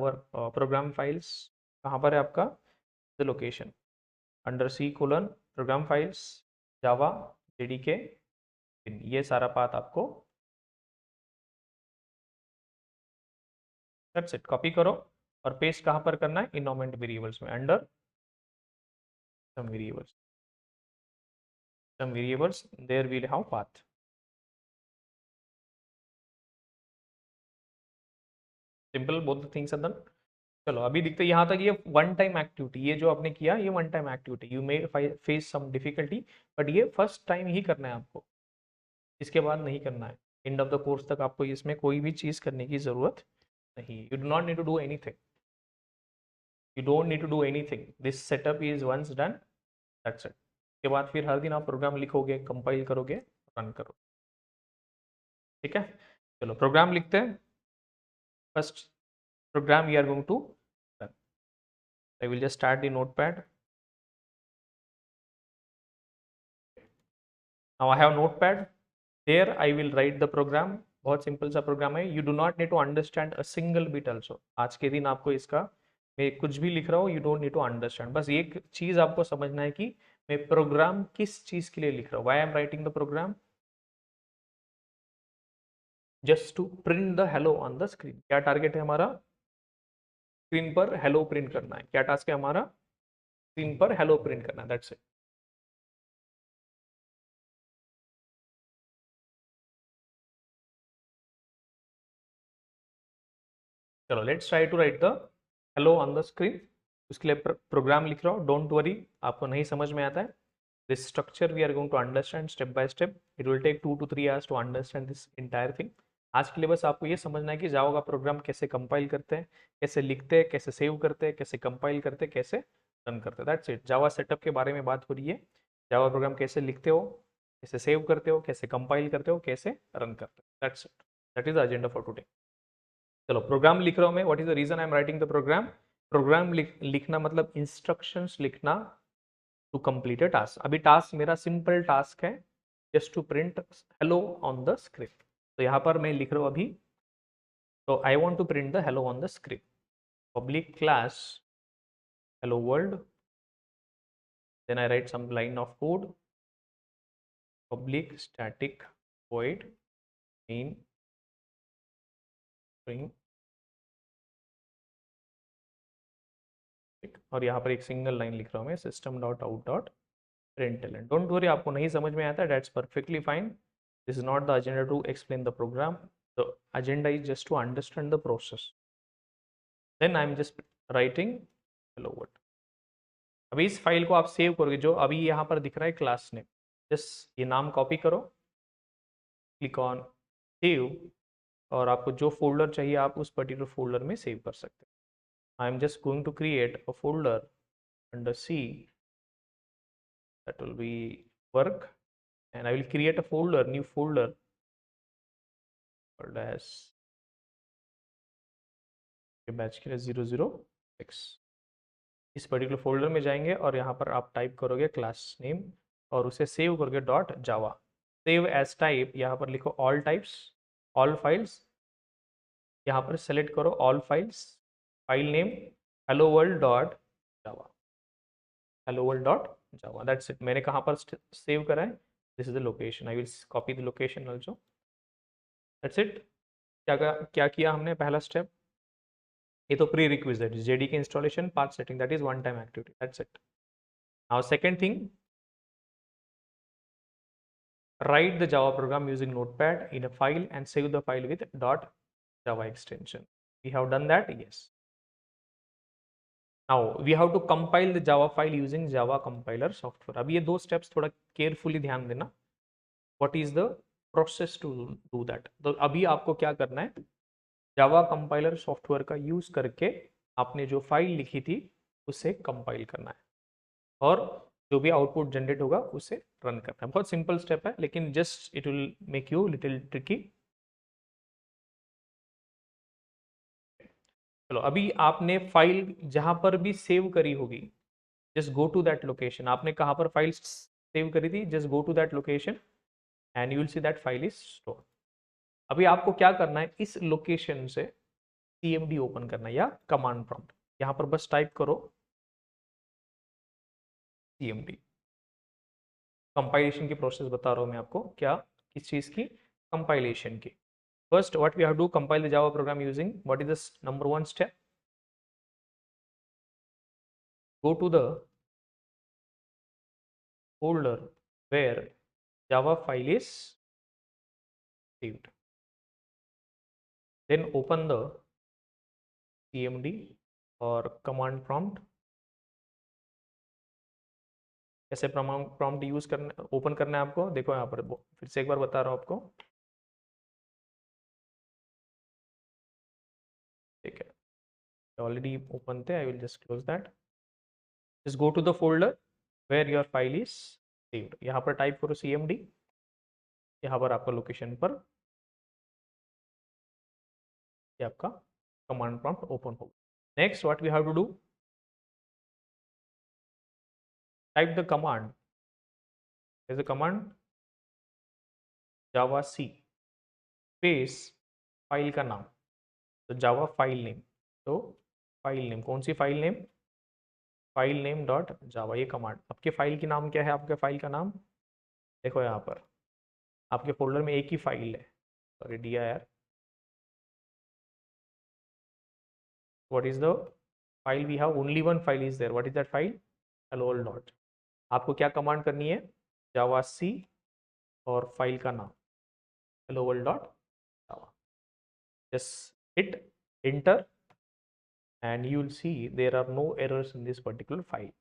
प्रोग्राम फाइल्स, कहाँ पर है आपका? द लोकेशन अंडर C:\प्रोग्राम फाइल्स जावा JDK। ये सारा पाथ आपको, दैट्स इट, कॉपी करो और पेस्ट कहाँ पर करना है? इन्वायरमेंट वेरिएबल्स में under some variables there will have path। Simple, both the things are done. चलो अभी दिखते हैं यहाँ तक, ये वन टाइम एक्टिविटी, ये जो आपने किया ये one time activity, you may face some difficulty, but ये फर्स्ट टाइम ही करना है आपको, इसके बाद नहीं करना है। एंड ऑफ द कोर्स तक आपको इसमें कोई भी चीज़ करने की ज़रूरत नहीं, you do not need to do anything, you don't need to do anything, this setup is once done, that's it. के बाद फिर हर दिन आप प्रोग्राम लिखोगे, कंपाइल करोगे, रन करो, ठीक है। चलो प्रोग्राम लिखते हैं। First program we are going to run. I will just start the notepad. Now I have notepad. Here I will write the program. बहुत सिंपल सा प्रोग्राम है, you do not need to understand a single bit also. आज के दिन आपको इसका, मैं कुछ भी लिख रहा हूँ, you don't need to understand, बस एक चीज आपको समझना है कि मैं प्रोग्राम किस चीज के लिए लिख रहा हूँ, why I am writing the program, just to print the hello on the screen. क्या टारगेट है हमारा, स्क्रीन पर हेलो प्रिंट करना है। क्या टास्क है हमारा, स्क्रीन पर हेलो प्रिंट करना है, दैट्स इट। चलो let's try to write the hello on the screen. उसके लिए प्रोग्राम लिख रहा हूँ, डोंट वरी, आपको नहीं समझ में आता है, this structure we are going to understand step by step, it will take 2 to 3 hours to understand this entire thing. आज के लिए बस आपको ये समझना है कि जावा का प्रोग्राम कैसे कंपाइल करते हैं, कैसे लिखते हैं, कैसे सेव करते हैं, कैसे कंपाइल करते हैं, कैसे रन करते हैं, दैट्स इट। जावा सेटअप के बारे में बात हो रही है, जावा प्रोग्राम कैसे लिखते हो, कैसे सेव करते हो, कैसे कंपाइल करते हो, कैसे रन करते हो, that's it, that is the agenda for today. चलो प्रोग्राम लिख रहा हूं मैं, what is the reason I am writing the program. Program लिखना मतलब इंस्ट्रक्शंस लिखना टू कंप्लीट अ टास्क। अभी टास्क मेरा सिंपल टास्क है, just to print hello on the screen. तो यहाँ पर मैं लिख रहा हूँ अभी, तो I want to print the hello on the screen, public class hello world, then I write some line of code, public static void main string, और यहाँ पर एक सिंगल लाइन लिख रहा हूँ मैं, system dot out dot println। Don't worry, आपको नहीं समझ में आता है, that's perfectly fine, this is not the agenda to explain the program, the agenda is just to understand the process, then I am just writing hello world. अभी इस file को आप सेव करोगे, जो अभी यहाँ पर दिख रहा है क्लास नेम, जस्ट ये नाम कॉपी करो, क्लिक ऑन सेव, और आपको जो फोल्डर चाहिए आप उस पर्टिकुलर फोल्डर में सेव कर सकते हैं। I am just going to create a folder under C, that will be work, and I will create a folder, new folder called as batch के लिए 006। इस पर्टिकुलर फोल्डर में जाएंगे और यहाँ पर आप टाइप करोगे क्लास नेम और उसे सेव करोगे dot Java, save as type, यहाँ पर लिखो ऑल टाइप्स, ऑल फाइल्स, यहाँ पर सेलेक्ट करो all files, file name hello world dot Java, hello world dot Java, that's it. मैंने कहाँ पर सेव करा है, this is the location, I will copy the location also, that's it. क्या किया हमने, पहला स्टेप, ये तो pre requisite JDK installation path setting, that is one time activity, that's it. Now second thing, write the Java program using Notepad in a file and save the file with .java extension. We have done that, yes. Now we have to compile the Java file using Java compiler software. अब ये दो steps थोड़ा carefully ध्यान देना. What is the process to do that? तो अभी आपको क्या करना है, Java compiler software का यूज करके आपने जो फाइल लिखी थी उसे कंपाइल करना है और जो भी आउटपुट जनरेट होगा उसे रन करना है। बहुत सिंपल स्टेप है, लेकिन just it will make you little tricky. चलो अभी आपने फाइल जहां पर भी सेव करी होगी, just go to that location. आपने कहां पर फाइल सेव करी थी, just go to that location and you will see that file is store. अभी आपको क्या करना है, इस लोकेशन से cmd ओपन करना है या कमांड प्रॉम्प्ट, यहां पर बस टाइप करो cmd। कंपाइलेशन की प्रोसेस बता रहा हूं मैं आपको, क्या किस चीज की, कंपाइलेशन की। First, what we have to do, compile the Java program using, what is this number one step? Go to the folder where Java file is saved. Then open the cmd और command prompt. कैसे prompt use करना, open करना है आपको, देखो यहाँ पर फिर से एक बार बता रहा हूँ आपको, ठीक है। ऑलरेडी ओपन थे, I will just close that. Just go to the folder where your file is saved, यहाँ पर टाइप करो cmd, यहाँ पर आपका लोकेशन पर ये आपका कमांड प्रॉम्प्ट ओपन होगा। Next what we have to do, type the command, is the command Java C space file का नाम, तो जावा फाइल नेम, तो फाइल नेम कौन सी file name, file name dot Java, ये कमांड। आपके file की नाम क्या है, आपके फाइल का नाम देखो यहाँ पर, आपके फोल्डर में एक ही फाइल है, sorry dir, what is the file, we have only one file is there, what is that file, hello world dot. आपको क्या कमांड करनी है, जावा सी और फाइल का नाम hello world dot Java, just hit enter and you will see there are no errors in this particular file.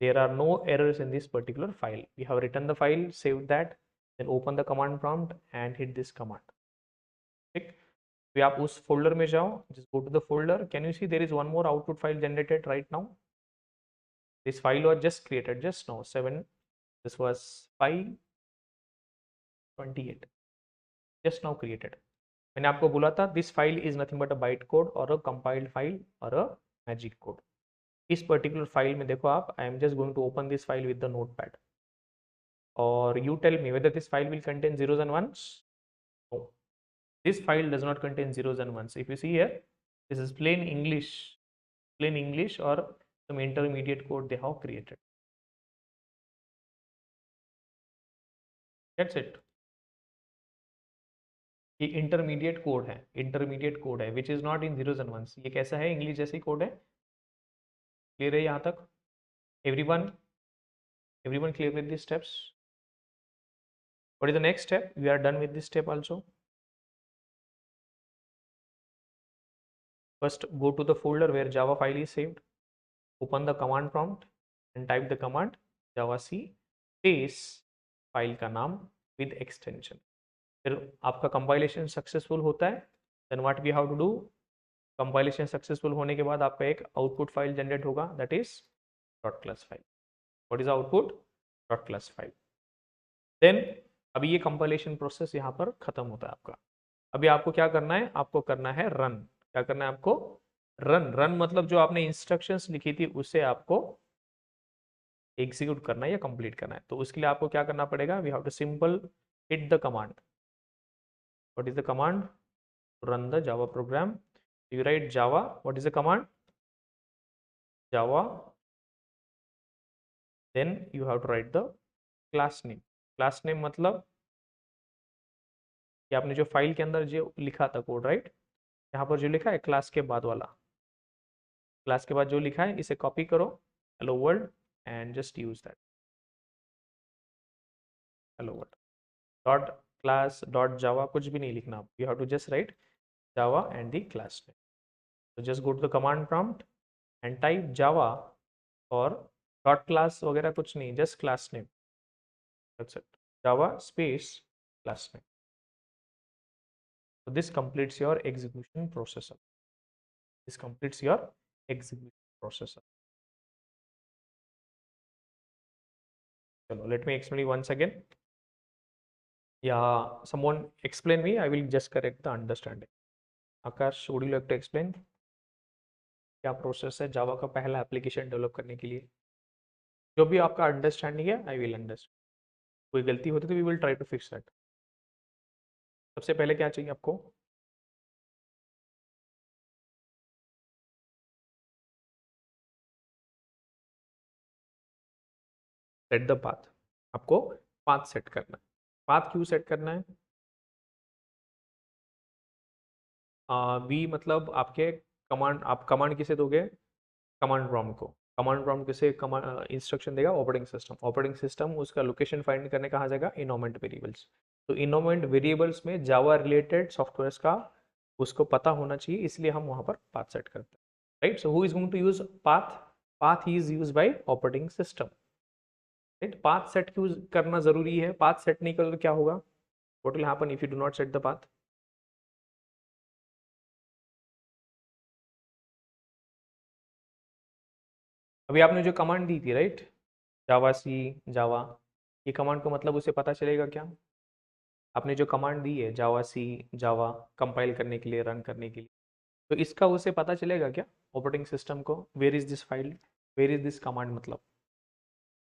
There are no errors in this particular file. We have written the file, saved that, then open the command prompt and hit this command. ठीक, फिर आप उस folder में जाओ, just go to the folder. Can you see there is one more output file generated right now? This file was just created just now, 7, this was 528, just now created. मैंने आपको बोला था this file is nothing but a bytecode or a compiled file or a magic code. इस particular file में देखो आप, I am just going to open this file with the notepad, और you tell me whether this file will contain zeros and ones. No, this file does not contain zeros and ones. If you see here, this is plain English or some intermediate code they have created. That's it. ये intermediate code है, intermediate code है which is not in zeros and ones. ये कैसा है, English जैसी code है। Clear है यहाँ तक everyone, everyone clear with this steps? What is the next step? We are done with this step also. First, go to the folder where Java file is saved. Open the command prompt and type the command javac space file का नाम with extension. फिर आपका compilation successful होता है, then what we have to do, compilation successful होने के बाद आपका एक आउटपुट फाइल जनरेट होगा, that is dot class file. What is output, dot class file. Then अभी ये कंपाइलेशन प्रोसेस यहाँ पर खत्म होता है आपका। अभी आपको क्या करना है, आपको करना है रन। क्या करना है आपको, रन। रन मतलब जो आपने इंस्ट्रक्शंस लिखी थी उसे आपको एग्जीक्यूट करना है या कंप्लीट करना है। तो उसके लिए आपको क्या करना पड़ेगा, we have to simple hit the command. What is the command, run the Java program. You write Java, what is the command, Java, then you have to write the class name. Class name मतलब कि आपने जो file के अंदर जो लिखा था code, right, यहाँ पर जो लिखा है क्लास के बाद वाला, क्लास के बाद जो लिखा है इसे कॉपी करो, hello world, and just use that, hello world dot class dot Java, कुछ भी नहीं लिखना, you have to just write Java and the class name. तो just go to the command prompt and type Java और dot class वगैरह कुछ नहीं, just class name, that's it, Java space class name. So this completes your execution processor. This completes your execution processor. Chalo, let me explain once again. Yeah, someone explain me. I will just correct the understanding. Akash, would you like to explain? क्या process है जावा का पहला application develop करने के लिए? जो भी आपका अंडरस्टैंडिंग है, आई विल अंडरस्टैंड। कोई गलती होती तो we will try to fix that. सबसे पहले क्या चाहिए आपको, सेट द पाथ। आपको पाथ सेट करना है। पाथ क्यों सेट करना है, बी मतलब आपके कमांड, आप कमांड किसे दोगे, कमांड प्रॉम्प्ट को। कमांड प्रॉम्प्ट किसे कमांड इंस्ट्रक्शन देगा, ऑपरेटिंग सिस्टम। ऑपरेटिंग सिस्टम उसका लोकेशन फाइंड करने कहाँ जाएगा, इनोमेंट वेरिएबल्स। तो इनोमेंट वेरिएबल्स में जावा रिलेटेड सॉफ्टवेयर का उसको पता होना चाहिए, इसलिए हम वहां पर पाथ सेट करते हैं, right. So who is going to use path? Path is use by operating system, right. Path set use करना जरूरी है, पाथ सेट नहीं करोगे क्या होगा? What will happen if you do not set the path? अभी आपने जो कमांड दी थी, राइट, जावा सी, जावा, ये कमांड का मतलब उसे पता चलेगा क्या? आपने जो कमांड दी है जावा सी, जावा, कंपाइल करने के लिए, रन करने के लिए, तो इसका उसे पता चलेगा क्या ऑपरेटिंग सिस्टम को? Where is this file, where is this command? मतलब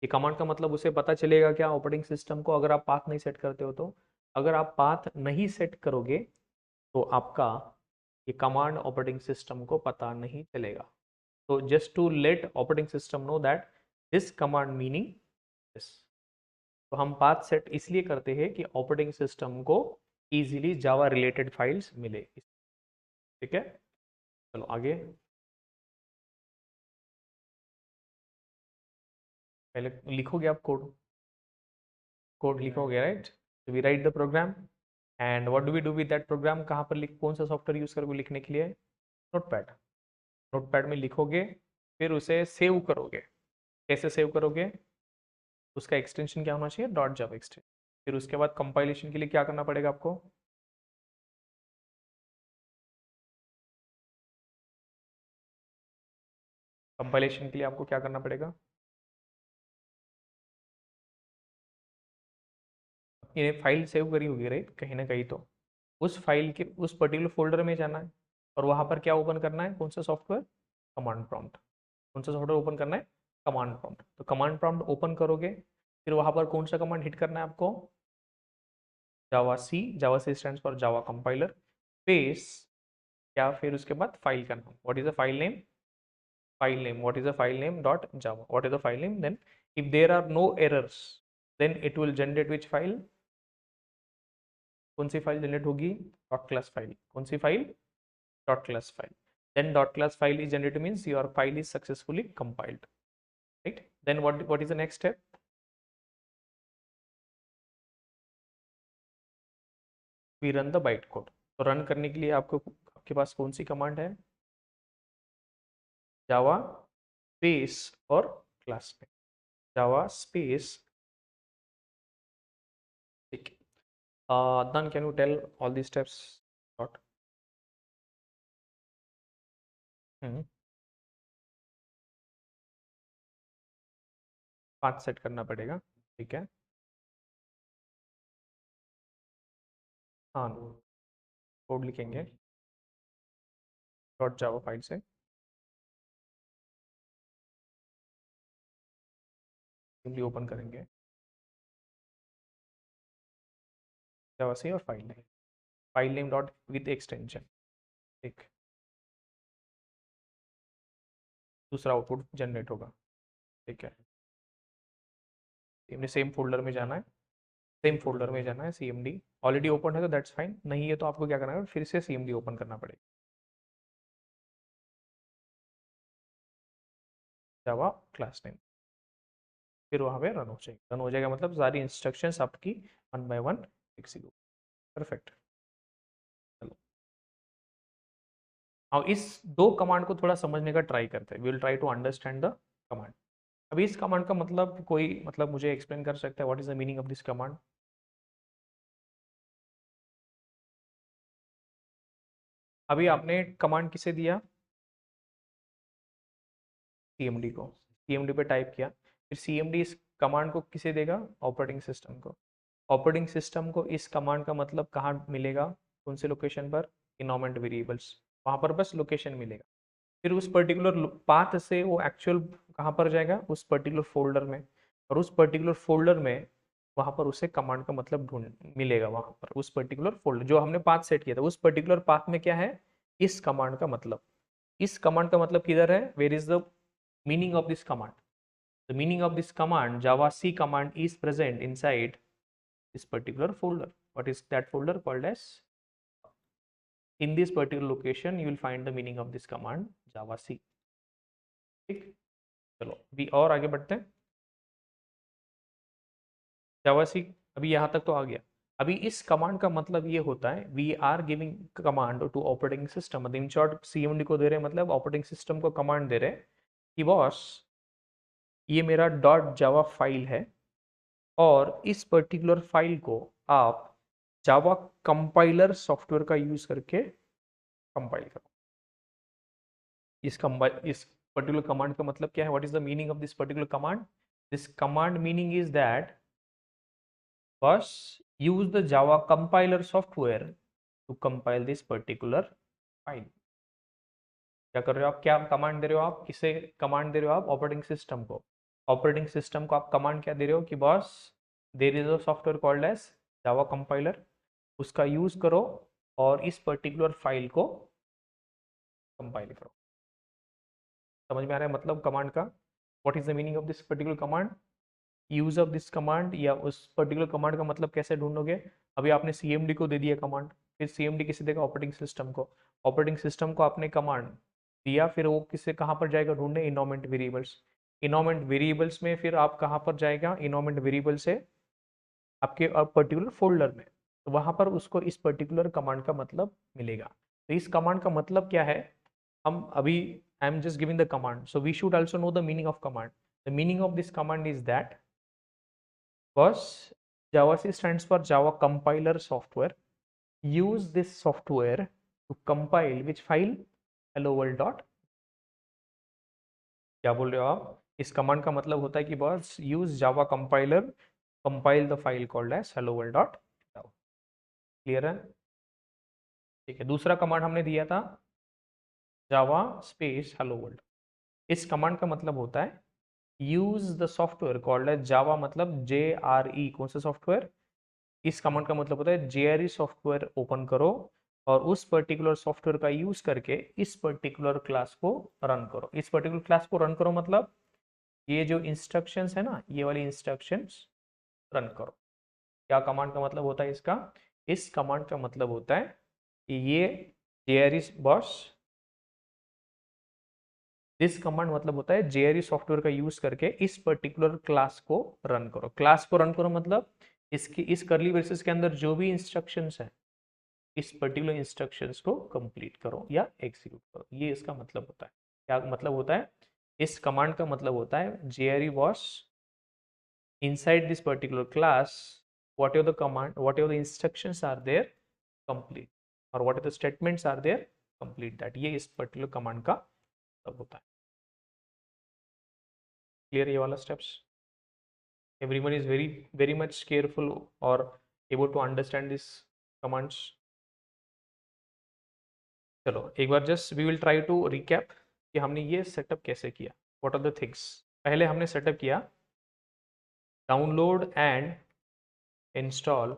ये कमांड का मतलब उसे पता चलेगा क्या ऑपरेटिंग सिस्टम को, अगर आप पाथ नहीं सेट करते हो तो? अगर आप पाथ नहीं सेट करोगे तो आपका ये कमांड ऑपरेटिंग सिस्टम को पता नहीं चलेगा। तो just to let operating system know that this command meaning this, तो हम पाथ सेट इसलिए करते हैं कि ऑपरेटिंग सिस्टम को इजीली जावा रिलेटेड फाइल्स मिले, ठीक है। चलो आगे, पहले लिखोगे आप कोड, कोड लिखोगे, right. We write the program and what do we do with that program? कहाँ पर लिख, कौन सा सॉफ्टवेयर यूज करोगे लिखने के लिए? नोटपैड। नोटपैड में लिखोगे, फिर उसे सेव करोगे। कैसे सेव करोगे? उसका एक्सटेंशन क्या होना चाहिए? Dot Java extension. फिर उसके बाद कंपाइलेशन के लिए क्या करना पड़ेगा आपको? कंपाइलेशन के लिए आपको क्या करना पड़ेगा? ये फाइल सेव करी होगी, राइट, कहीं ना कहीं तो उस फाइल के उस पर्टिकुलर फोल्डर में जाना है और वहां पर क्या ओपन करना है? कौन सा सॉफ्टवेयर? Command prompt. कौन सा सॉफ्टवेयर ओपन करना है? Command prompt. तो कमांड प्रॉम्प्ट ओपन करोगे, फिर वहां पर कौन सा कमांड हिट करना है आपको? Java C, Java C stands for Java compiler, space, या फिर उसके बाद फाइल का नाम, what is the file name? File name, what is the file name? Dot Java, what is the file name? Then if there are no errors then it will generate which file? कौन सी file generate होगी? Dot class file. कौन सी file? Dot class file. then dot class file is generated means your file is successfully compiled, right? Then what is the next step? We run the bytecode। तो run करने के लिए आपको, आपके पास कौन सी command है? जावा स्पेस और class में, जावा स्पेस, ठीक है। Then can you tell all these steps? Dot। Hmm, path set करना पड़ेगा, ठीक है। हाँ, कोड लिखेंगे डॉट जावा फाइल से, सिंपली ओपन करेंगे जावा से और file name dot with extension, ठीक। दूसरा आउटपुट जनरेट होगा, ठीक है। सेम फोल्डर में जाना है, सेम फोल्डर में जाना है, सीएमडी ऑलरेडी ओपन है तो दैट्स फाइन, नहीं है तो आपको क्या करना है? फिर से सीएमडी ओपन करना पड़ेगा, जावा क्लास नेम, फिर वहां पे रन हो जाएगा। रन हो जाएगा मतलब सारी इंस्ट्रक्शंस आपकी one by one execute, perfect. चलो, अब इस दो कमांड को थोड़ा समझने का ट्राई करते हैं, we will try to understand the command. अभी इस कमांड का मतलब कोई मतलब मुझे एक्सप्लेन कर सकता है? What is the meaning of this command? अभी आपने कमांड किसे दिया? सीएमडी को, सीएमडी पे टाइप किया, फिर सीएमडी इस कमांड को किसे देगा? ऑपरेटिंग सिस्टम को। ऑपरेटिंग सिस्टम को इस कमांड का मतलब कहाँ मिलेगा? कौन से लोकेशन पर? इन्वायरमेंट वेरिएबल्स, वहां पर बस लोकेशन मिलेगा। फिर उस पर्टिकुलर पाथ से वो एक्चुअल कहाँ पर जाएगा? उस पर्टिकुलर फोल्डर में, और उस पर्टिकुलर फोल्डर में वहां पर उसे कमांड का मतलब ढूंढ मिलेगा, वहां पर उस पर्टिकुलर फोल्डर जो हमने पाथ सेट किया था उस पर्टिकुलर पाथ में क्या है? इस कमांड का मतलब, इस कमांड का मतलब किधर है? Where is the meaning of this command? The meaning of this command, Java C command is present inside this particular folder. What is that folder called as? In this particular location you will find the meaning of this command java c, ठीक। चलो अभी और आगे बढ़ते हैं। जावा सी अभी यहाँ तक तो आ गया। अभी इस कमांड का मतलब ये होता है, we are giving command to operating system, मतलब इन शॉर्ट सीएमडी को दे रहे हैं, मतलब ऑपरेटिंग सिस्टम को कमांड दे रहे हैं कि बॉस ये मेरा डॉट जावा फाइल है और इस पर्टिकुलर फाइल को आप जावा कंपाइलर सॉफ्टवेयर का यूज करके कंपाइल करो। इस पर्टिकुलर कमांड का मतलब क्या है? What is the meaning of this particular command? This command meaning is that बस use the Java compiler software to compile this particular file। क्या कर रहे हो आप? क्या कमांड दे रहे हो आप? किसे कमांड दे रहे हो आप? ऑपरेटिंग सिस्टम को। ऑपरेटिंग सिस्टम को आप कमांड क्या दे रहे हो कि boss there is a software called as Java compiler, उसका यूज करो और इस पर्टिकुलर फाइल को कंपाइल करो। समझ में आ रहा है मतलब कमांड का? What is the meaning of this particular command? Use of this command, या उस पर्टिकुलर कमांड का मतलब कैसे ढूंढोगे? अभी आपने सीएमडी को दे दिया कमांड, फिर सीएमडी किसे देगा? ऑपरेटिंग सिस्टम को। ऑपरेटिंग सिस्टम को आपने कमांड दिया, फिर वो किसे कहाँ पर जाएगा ढूंढने? Environment variables. इन्वायरमेंट वेरिएबल्स में फिर आप कहाँ पर जाएगा? इन्वायरमेंट वेरिएबल से आपके पर्टिकुलर फोल्डर में, तो वहां पर उसको इस पर्टिकुलर कमांड का मतलब मिलेगा। तो इस कमांड का मतलब क्या है? हम अभी I am just giving the command, so we should also know the meaning of command. The meaning of this command is that first Java C stands for Java compiler software. Use this software to compile which file? hello world dot। क्या बोल रहे हो आप? इस command का मतलब होता है कि बस use Java compiler, compile the file called as hello world dot। Clear है? ठीक है, दूसरा कमांड हमने दिया था जावा स्पेस hello world। इस कमांड का मतलब होता है use the software called as Java, मतलब JRE। कौन सा सॉफ्टवेयर? इस कमांड का मतलब होता है JRE सॉफ्टवेयर ओपन करो और उस पर्टिकुलर सॉफ्टवेयर का यूज करके इस पर्टिकुलर क्लास को रन करो। इस पर्टिकुलर क्लास को रन करो मतलब ये जो इंस्ट्रक्शंस है ना, ये वाली इंस्ट्रक्शंस रन करो। क्या कमांड का मतलब होता है इसका? इस कमांड का मतलब होता है कि ये JRE बॉस, दिस कमांड मतलब होता है JRE सॉफ्टवेयर का यूज करके इस पर्टिकुलर क्लास को रन करो। क्लास को रन करो मतलब इसकी इस करली ब्रेसेस के अंदर जो भी इंस्ट्रक्शंस है इस पर्टिकुलर इंस्ट्रक्शंस को कंप्लीट करो या एग्जीक्यूट करो, ये इसका मतलब होता है। क्या मतलब होता है? इस कमांड का मतलब होता है JRE was inside this particular class, whatever the command, whatever the instructions are there, complete, or whatever the statements are there, complete that। ये इस पर्टिकुलर कमांड का मतलब होता है। क्लियर ये वाला steps? everyone is very much careful or able to understand this commands? चलो एक बार just we will try to recap कि हमने ये सेटअप कैसे किया। What are the things? पहले हमने सेटअप किया download and install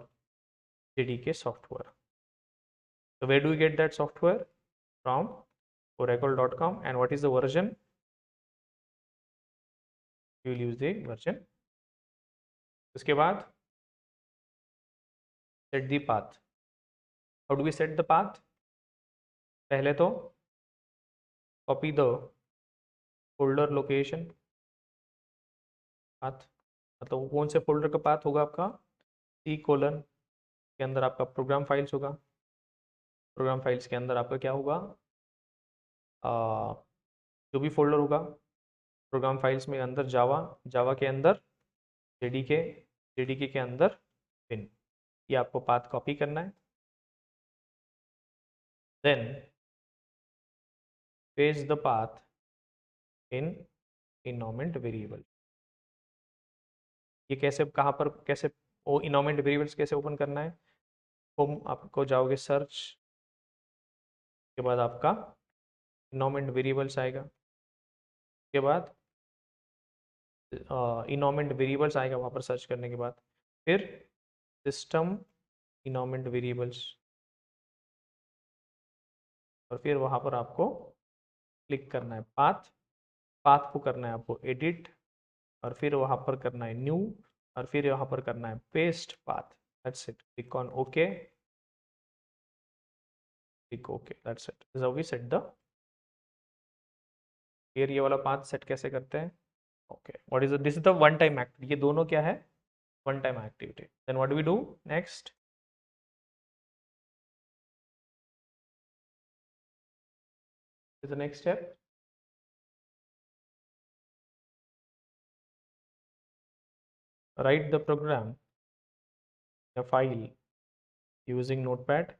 JDK software. So where do we get that software? From oracle.com, and what is the version? We will use the version। उसके बाद set the path। How do we set the path? पहले तो copy the folder location path, मतलब कौन से folder का path होगा आपका? C कोलन के अंदर आपका प्रोग्राम फाइल्स होगा। प्रोग्राम फाइल्स के अंदर आपका क्या होगा? जो भी फोल्डर होगा प्रोग्राम फाइल्स में अंदर जावा, जावा के अंदर जेडीके, जेडीके के अंदर पिन। ये आपको पाथ कॉपी करना है। Then paste the path in environment variable. ये कैसे, कहाँ पर, कैसे वो इन्वायरमेंट वेरिएबल्स कैसे ओपन करना है? होम आपको जाओगे, सर्च के बाद आपका इन्वायरमेंट वेरिएबल्स आएगा। उसके बाद इन्वायरमेंट वेरिएबल्स आएगा वहाँ पर सर्च करने के बाद, फिर सिस्टम इन्वायरमेंट वेरिएबल्स, और फिर वहाँ पर आपको क्लिक करना है पाथ। पाथ को करना है आपको एडिट, और फिर वहाँ पर करना है न्यू, और फिर यहाँ पर करना है paste path. That's it. Click on okay, click okay, that's it. This how we set the. फिर ये वाला पाथ सेट कैसे करते हैं? Okay, what is this is the one time activity. ये दोनों क्या है? One time activity. Then what do we do next? is the next step. Write the program, a file using Notepad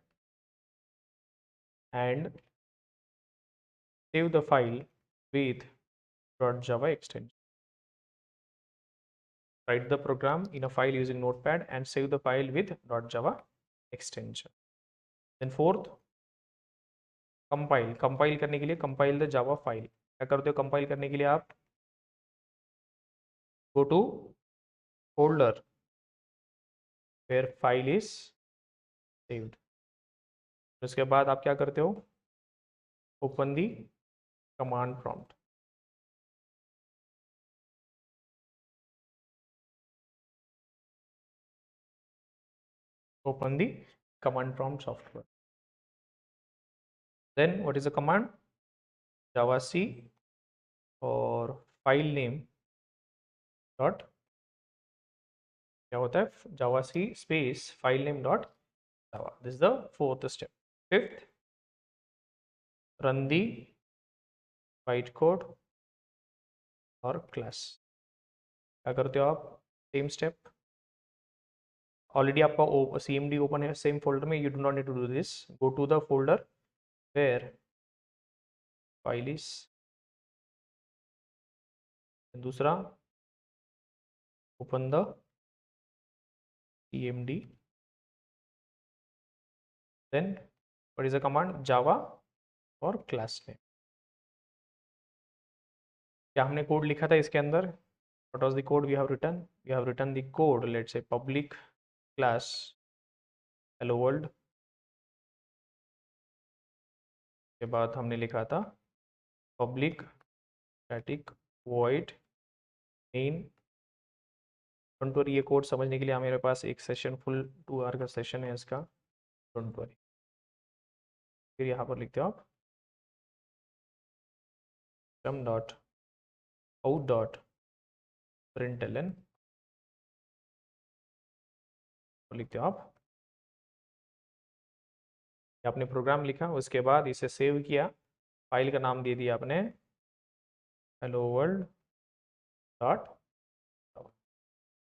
and save the file with .java extension. Write the program in a file using Notepad and save the file with .java extension. Then fourth, compile करने के लिए compile the java file. क्या करते हो compile करने के लिए आप go to folder where file is saved. उसके बाद आप क्या करते हो, open the command prompt. Open the command prompt software. Then what is the command? javac और file name dot, क्या होता है, javac space file name dot java. This is the fourth step. Fifth, run the bytecode और class. क्या करते हो आप, same step. Already आपका cmd ओपन है सेम फोल्डर में, you do not need to do this. Go to the folder where file is. दूसरा, open the cmd. Then what is the command, Java और class name. क्या हमने code लिखा था इसके अंदर? What was the code we have written? We have written the code, let's say public class hello world. के बाद हमने लिखा था public static void main. Don't worry, ये कोड समझने के लिए मेरे पास एक सेशन, फुल 2 आवर का सेशन है इसका, डोंट वरी. फिर यहाँ पर लिखते हो आप system dot out dot println, लिखते हो आप. आपने प्रोग्राम लिखा, उसके बाद इसे सेव किया, फाइल का नाम दे दिया आपने हेलो वर्ल्ड डॉट.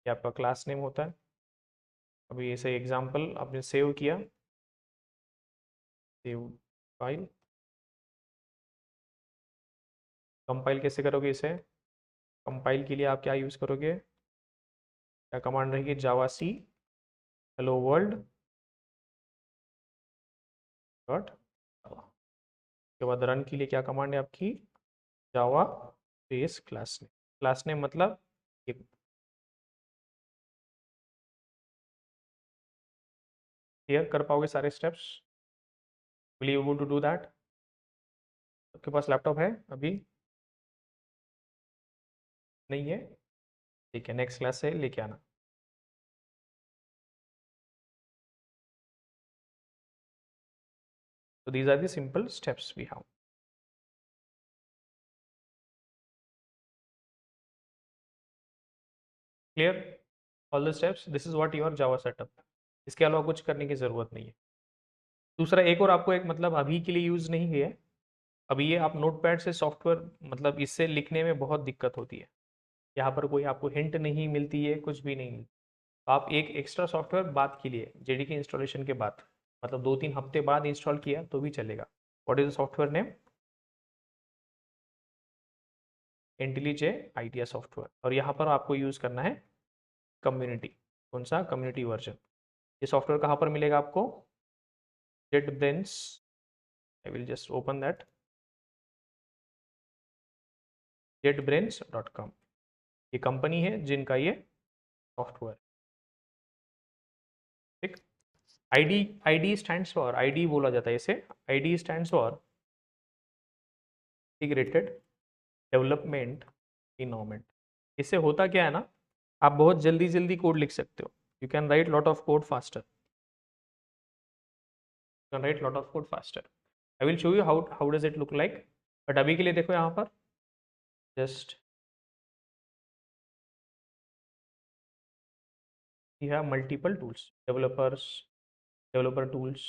ये आपका क्लास नेम होता है. अभी ऐसे एग्जांपल आपने सेव किया, सेव फाइल. कंपाइल कैसे करोगे इसे? कंपाइल के लिए आप क्या यूज़ करोगे, क्या कमांड रहेगी, javac hello world dot Java. उसके बाद रन के लिए क्या कमांड है आपकी, Java space class name. Class name मतलब ये. क्लियर कर पाओगे सारे steps? Will you able to do that? आपके पास लैपटॉप है अभी? नहीं है? ठीक है, नेक्स्ट क्लास से लेके आना. So these are the simple steps we have. Clear? All the steps. This is what your Java setup. इसके अलावा कुछ करने की ज़रूरत नहीं है. दूसरा एक और आपको एक, मतलब अभी के लिए यूज़ नहीं है. अभी ये आप नोटपैड से सॉफ्टवेयर, मतलब इससे लिखने में बहुत दिक्कत होती है. यहाँ पर कोई आपको हिंट नहीं मिलती है, कुछ भी नहीं मिलती. आप एक एक्स्ट्रा सॉफ्टवेयर बाद के लिए, जेडीके इंस्टॉलेशन के बाद, मतलब 2-3 हफ्ते बाद इंस्टॉल किया तो भी चलेगा. What is the software name? IntelliJ IDEA software. और यहाँ पर आपको यूज़ करना है कम्युनिटी. कौन सा? Community version. ये सॉफ्टवेयर कहाँ पर मिलेगा आपको? JetBrains. I will just open that. jetbrains.com. ये कंपनी है जिनका ये सॉफ्टवेयर. ठीक. ID, ID stands for, ID बोला जाता है इसे, ID stands for integrated development environment. इससे होता क्या है ना, आप बहुत जल्दी जल्दी कोड लिख सकते हो. You can write lot of code faster. You can write lot of code faster. I will show you how how does it look like. But अभी के लिए देखो यहाँ पर just you have multiple tools, developer tools,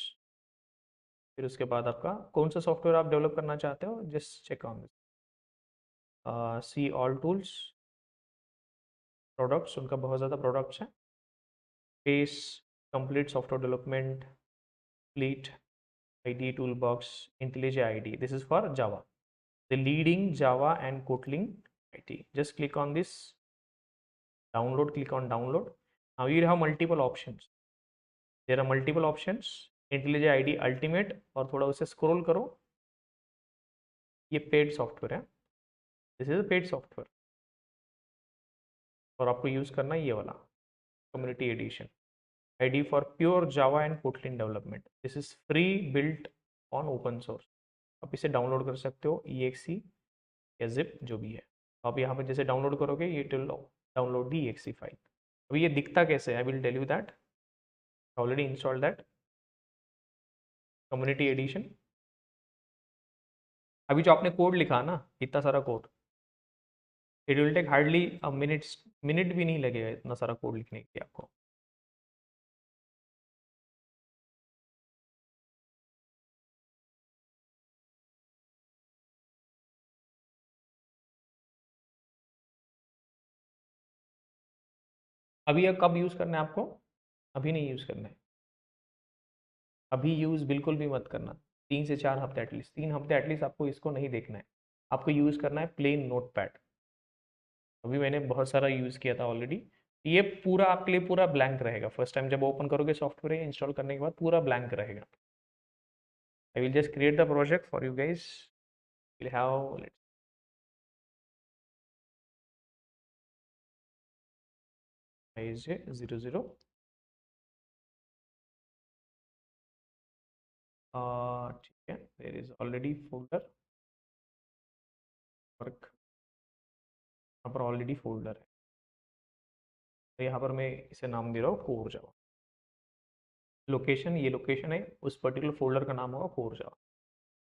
फिर उसके बाद आपका कौन सा सॉफ्टवेयर आप डेवलप करना चाहते हो, just check on this. See all tools, products, उनका बहुत ज़्यादा प्रोडक्ट्स हैं। Pace, complete software development, fleet, ID toolbox, IntelliJ IDE. This is for Java. The leading Java and Kotlin IT. Just click on this download. Click on download. Now you have multiple options. There are multiple options. IntelliJ IDE Ultimate और थोड़ा उसे scroll करो. ये paid software है. This is a paid software. और आपको use करना है ये वाला Community Edition. ID for pure Java and Kotlin development. This is free built on open source. आप इसे डाउनलोड कर सकते हो EXE या जिप जो भी है। आप यहाँ पर जैसे डाउनलोड करोगे ये डाउनलोड दी EXE फाइल। अभी ये दिखता कैसे, I will tell you that. Already install that community edition. अभी जो आपने कोड लिखा ना, इतना सारा code, it will take hardly a minute भी नहीं लगेगा इतना सारा कोड लिखने के लिए आपको। अभी ये कब यूज़ करना है आपको? अभी नहीं यूज़ करना है, अभी यूज़ बिल्कुल भी मत करना। 3 से 4 हफ्ते एटलीस्ट, 3 हफ्ते एटलीस्ट आपको इसको नहीं देखना है। आपको यूज़ करना है प्लेन नोट पैड। अभी मैंने बहुत सारा यूज़ किया था ऑलरेडी। ये पूरा आपके लिए पूरा ब्लैंक रहेगा। फर्स्ट टाइम जब ओपन करोगे सॉफ्टवेयर इंस्टॉल करने के बाद पूरा ब्लैंक रहेगा। I will just create the project for you guys. Will have let's IJ00 ठीक है। There is already folder work, यहाँ पर ऑलरेडी फोल्डर है। तो यहाँ पर मैं इसे नाम दे रहा हूँ कोर जावा। लोकेशन, ये लोकेशन है, उस पर्टिकुलर फोल्डर का नाम होगा कोर जावा।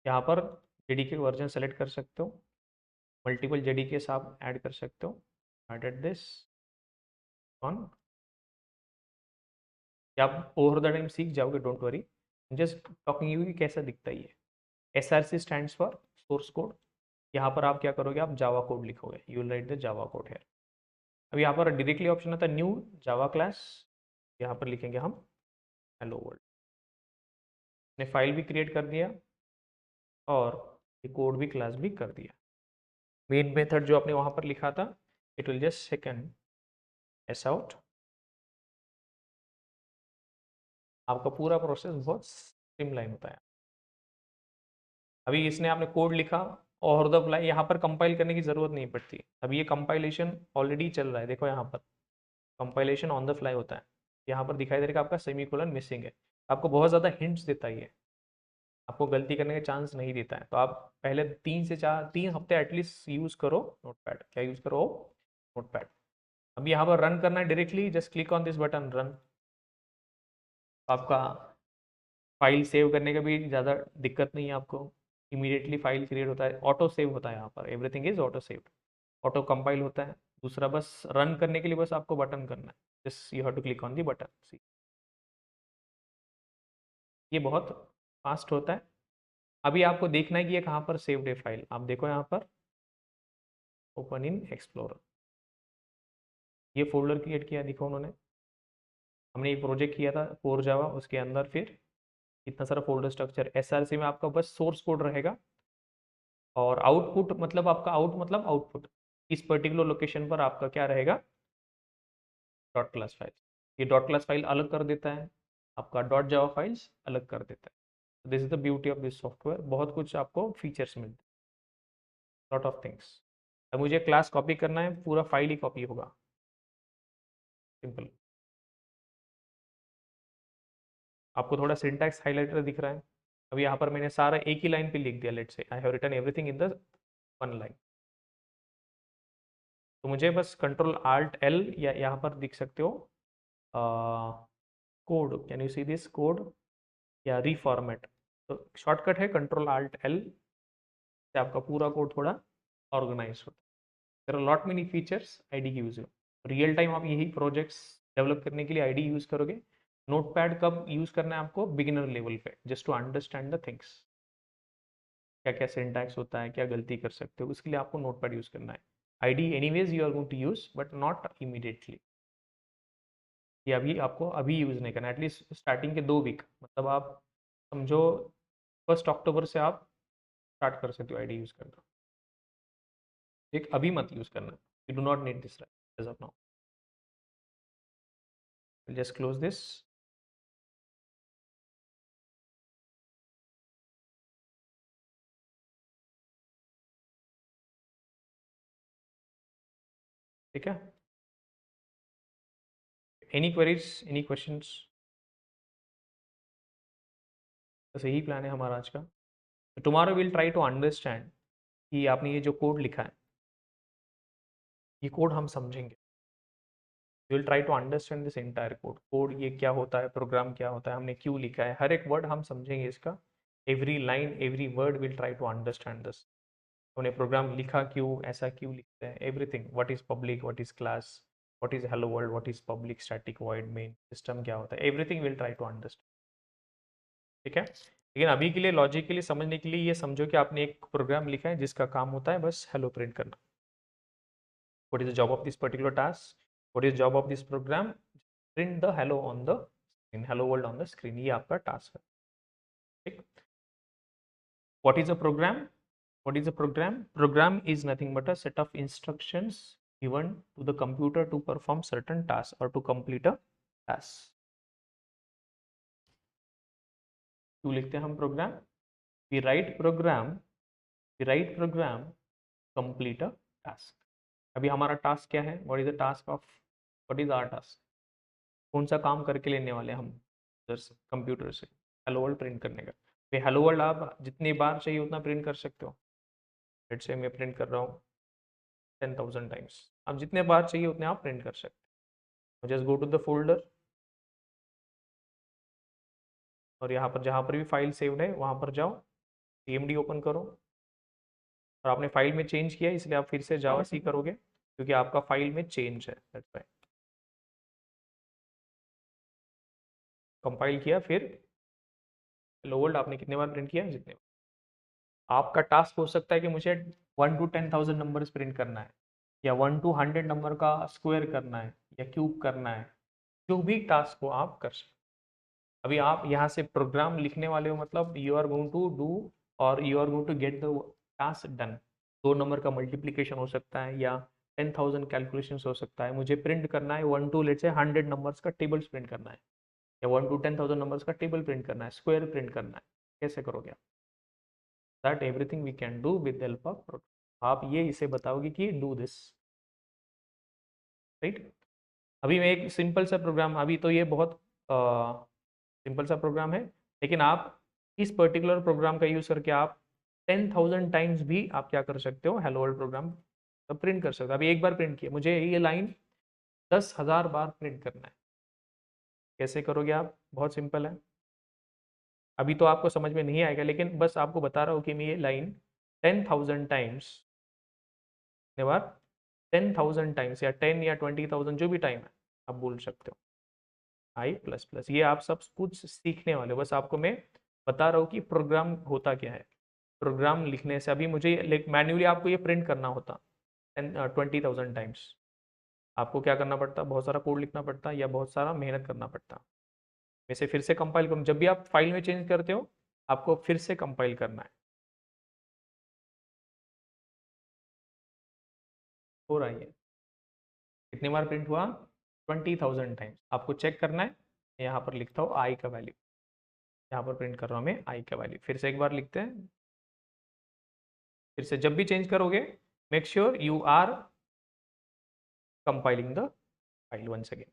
यहाँ पर जेडीके वर्जन सेलेक्ट कर सकते हो, मल्टीपल जेडीके आप ऐड कर सकते हो। एडेड दिस ऑन, आप ओवर द टाइम सीख जाओगे, don't worry. Just talking you कि कैसा दिखता है ये। SRC stands for source code. यहाँ पर आप क्या करोगे, आप जावा कोड लिखोगे, you will write the Java code है। अब यहाँ पर डायरेक्टली ऑप्शन आता है न्यू जावा क्लास, यहाँ पर लिखेंगे हम हेलो वर्ल्ड। ने फाइल भी क्रिएट कर दिया और ये कोड भी क्लास भी कर दिया। मेन मेथड जो आपने वहाँ पर लिखा था, it will just second S out. आपका पूरा प्रोसेस बहुत स्ट्रीमलाइन होता है। अभी इसने आपने कोड लिखा और द फ्लाई, यहाँ पर कंपाइल करने की ज़रूरत नहीं पड़ती। अभी ये कंपाइलेशन ऑलरेडी चल रहा है, देखो यहाँ पर कंपाइलेशन ऑन द फ्लाई होता है। यहाँ पर दिखाई दे रहा है कि आपका सेमीकोलन मिसिंग है। आपको बहुत ज़्यादा हिंट्स देता है ये, आपको गलती करने का चांस नहीं देता है। तो आप पहले 3 हफ्ते एटलीस्ट यूज़ करो नोटपैड। क्या यूज़ करो? नोटपैड। अब यहाँ पर रन करना है directly, just click on this button run. आपका फाइल सेव करने का भी ज़्यादा दिक्कत नहीं है आपको, इमीडिएटली फाइल क्रिएट होता है, ऑटो सेव होता है। यहाँ पर everything is auto saved, auto compile होता है। दूसरा बस रन करने के लिए बस आपको बटन करना है, just you have to click on the button. See, ये बहुत फास्ट होता है। अभी आपको देखना है कि ये कहाँ पर सेव्ड है फाइल। आप देखो यहाँ पर ओपन इन एक्सप्लोरर, ये फोल्डर क्रिएट किया, देखो उन्होंने, हमने एक प्रोजेक्ट किया था कोर जावा, उसके अंदर फिर इतना सारा फोल्डर स्ट्रक्चर। SRC में आपका बस सोर्स कोड रहेगा और आउटपुट मतलब आपका आउट मतलब आउटपुट इस पर्टिकुलर लोकेशन पर आपका क्या रहेगा, डॉट क्लास फाइल। ये डॉट क्लास फाइल अलग कर देता है, आपका डॉट जावा फाइल्स अलग कर देता है। This is the beauty of this software. बहुत कुछ आपको फीचर्स मिलते हैं, लॉट ऑफ थिंग्स। अब मुझे क्लास कॉपी करना है, पूरा फाइल ही कॉपी होगा, सिंपल। आपको थोड़ा सिंटैक्स हाइलाइटर दिख रहा है। अब यहाँ पर मैंने सारा एक ही लाइन पे लिख दिया। Let's say I have written everything in the one line. तो मुझे बस कंट्रोल आल्ट एल, या यहाँ पर दिख सकते हो code, can you see this code या रीफॉर्मेट। तो शॉर्टकट है कंट्रोल आल्ट एल, से आपका पूरा कोड थोड़ा ऑर्गेनाइज होता है। There are lot many features IDE की यूज। रियल टाइम आप यही प्रोजेक्ट्स डेवलप करने के लिए आईडी यूज करोगे, नोटपैड कब यूज करना है आपको? बिगिनर लेवल पे, just to understand the things, क्या क्या सिंटैक्स होता है, क्या गलती कर सकते हो, उसके लिए आपको नोटपैड यूज करना है। IDE anyways you are going to use but not immediately, ये अभी आपको अभी यूज नहीं करना, एटलीस्ट स्टार्टिंग के 2 वीक, मतलब आप समझो 1 अक्टूबर से आप स्टार्ट कर सकते हो आईडी यूज करना। एक अभी मत यूज करना, you do not need this as of now. Just close this. ठीक है, एनी क्वेरीज, एनी क्वेश्चंस? बस यही प्लान है हमारा आज का। Tomorrow will try to understand कि आपने ये जो कोड लिखा है, ये कोड हम समझेंगे। You will try to understand this entire code, code ये क्या होता है, प्रोग्राम क्या होता है, हमने क्यों लिखा है, हर एक वर्ड हम समझेंगे इसका। Every line, every word will try to understand this. हमने प्रोग्राम लिखा क्यों, ऐसा क्यों लिखते हैं, everything, what is public, what is class, what is hello world, what is public static void main, system क्या होता है, everything will try to understand. ठीक है, लेकिन अभी के लिए लॉजिकली समझने के लिए ये समझो कि आपने एक प्रोग्राम लिखा है जिसका काम होता है बस हेलो प्रिंट करना। What is the job of this particular task? What is the job of this program? Print the hello on the screen, hello world on the screen, ये आपका टास्क है। ठीक, what is a program? What is a program? Program is nothing but a set of instructions given to the computer to perform certain tasks or to complete a task. क्यों लिखते हैं हम programme? We write program, we write program, complete a task. अभी हमारा task क्या है? What is the task of, what is our task? कौन सा काम करके लेने वाले हम उधर से, कंप्यूटर से, हेलो वर्ल्ड प्रिंट करने का। भाई हेलो वर्ल्ड आप जितनी बार चाहिए उतना प्रिंट कर सकते हो। लेट्स से मैं प्रिंट कर रहा हूँ 10,000 टाइम्स, आप जितने बार चाहिए उतने आप प्रिंट कर सकते हो। Just go to the folder और यहाँ पर जहाँ पर भी फाइल सेव्ड है वहाँ पर जाओ, सीएमडी ओपन करो, और आपने फाइल में चेंज किया इसलिए आप फिर से जावा सी करोगे क्योंकि आपका फाइल में चेंज है, दैट्स व्हाई। कंपाइल किया, फिर हेलो वर्ल्ड आपने कितने बार प्रिंट किया? जितने बार। आपका टास्क हो सकता है कि मुझे 1 to 10,000 नंबर्स प्रिंट करना है, या 1 to 100 नंबर का स्क्वायर करना है, या क्यूब करना है, जो भी टास्क को आप कर सकते। अभी आप यहाँ से प्रोग्राम लिखने वाले हो, मतलब you are going to do और you are going to get the task done. 2 number का मल्टीप्लीकेशन हो सकता है, या 10,000 कैलकुलेशन हो सकता है, मुझे प्रिंट करना है 1 to 100 नंबर्स का टेबल्स प्रिंट करना है, या 1 to 10,000 नंबर्स का टेबल प्रिंट करना है, स्क्वायर प्रिंट करना है। कैसे करोगे आप? That everything we can do with help of program. आप ये इसे बताओगे कि डू दिस, राइट। अभी मैं एक सिंपल सा प्रोग्राम, अभी तो ये बहुत सिंपल सा प्रोग्राम है, लेकिन आप इस पर्टिकुलर प्रोग्राम का यूज करके आप 10,000 टाइम्स भी आप क्या कर सकते हो, हेलो वर्ल्ड प्रोग्राम तो प्रिंट कर सकते हो। अभी एक बार प्रिंट किया, मुझे ये लाइन 10,000 बार प्रिंट करना है। कैसे करोगे आप? बहुत सिंपल है। अभी तो आपको समझ में नहीं आएगा, लेकिन बस आपको बता रहा हूँ कि मैं ये लाइन 10,000 टाइम्स, बार 10,000 टाइम्स, या 10 या 20,000 जो भी टाइम है आप बोल सकते हो। आई प्लस प्लस, ये आप सब कुछ सीखने वाले हो, बस आपको मैं बता रहा हूँ कि प्रोग्राम होता क्या है। प्रोग्राम लिखने से अभी मुझे मैन्युअली आपको ये प्रिंट करना होता 20,000 टाइम्स, आपको क्या करना पड़ता, बहुत सारा कोड लिखना पड़ता, या बहुत सारा मेहनत करना पड़ता। वैसे फिर से कंपाइल करूँ, जब भी आप फाइल में चेंज करते हो आपको फिर से कंपाइल करना है। हो रहा है ये, कितनी बार प्रिंट हुआ? 20,000 टाइम्स। आपको चेक करना है, यहाँ पर लिखता हूँ आई का वैल्यू, यहाँ पर प्रिंट कर रहा हूँ मैं आई का वैल्यू, फिर से एक बार लिखते हैं। फिर से जब भी चेंज करोगे make sure you are compiling the file once again.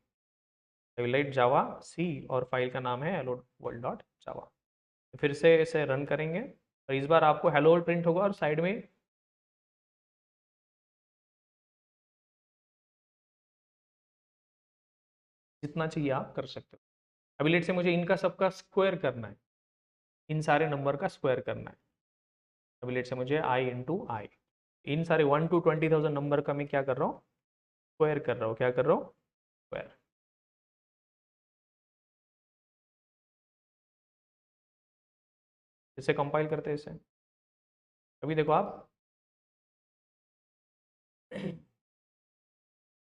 I will write Java C और फाइल का नाम है हेलो वर्ल्ड डॉट जावा। फिर से इसे रन करेंगे और इस बार आपको हेलो वर्ल्ड प्रिंट होगा और साइड में जितना चाहिए आप कर सकते हो। अभी लेट से मुझे इनका सबका स्क्वायर करना है, इन सारे नंबर का स्क्वायर करना है। अभी लेट से मुझे आई इंटू आई, इन सारे 1 to 20,000 नंबर का मैं क्या कर रहा हूँ, स्क्वायर कर रहा हूँ। क्या कर रहा हूँ? स्क्वायर। इसे कंपाइल करते हैं इसे। अभी देखो आप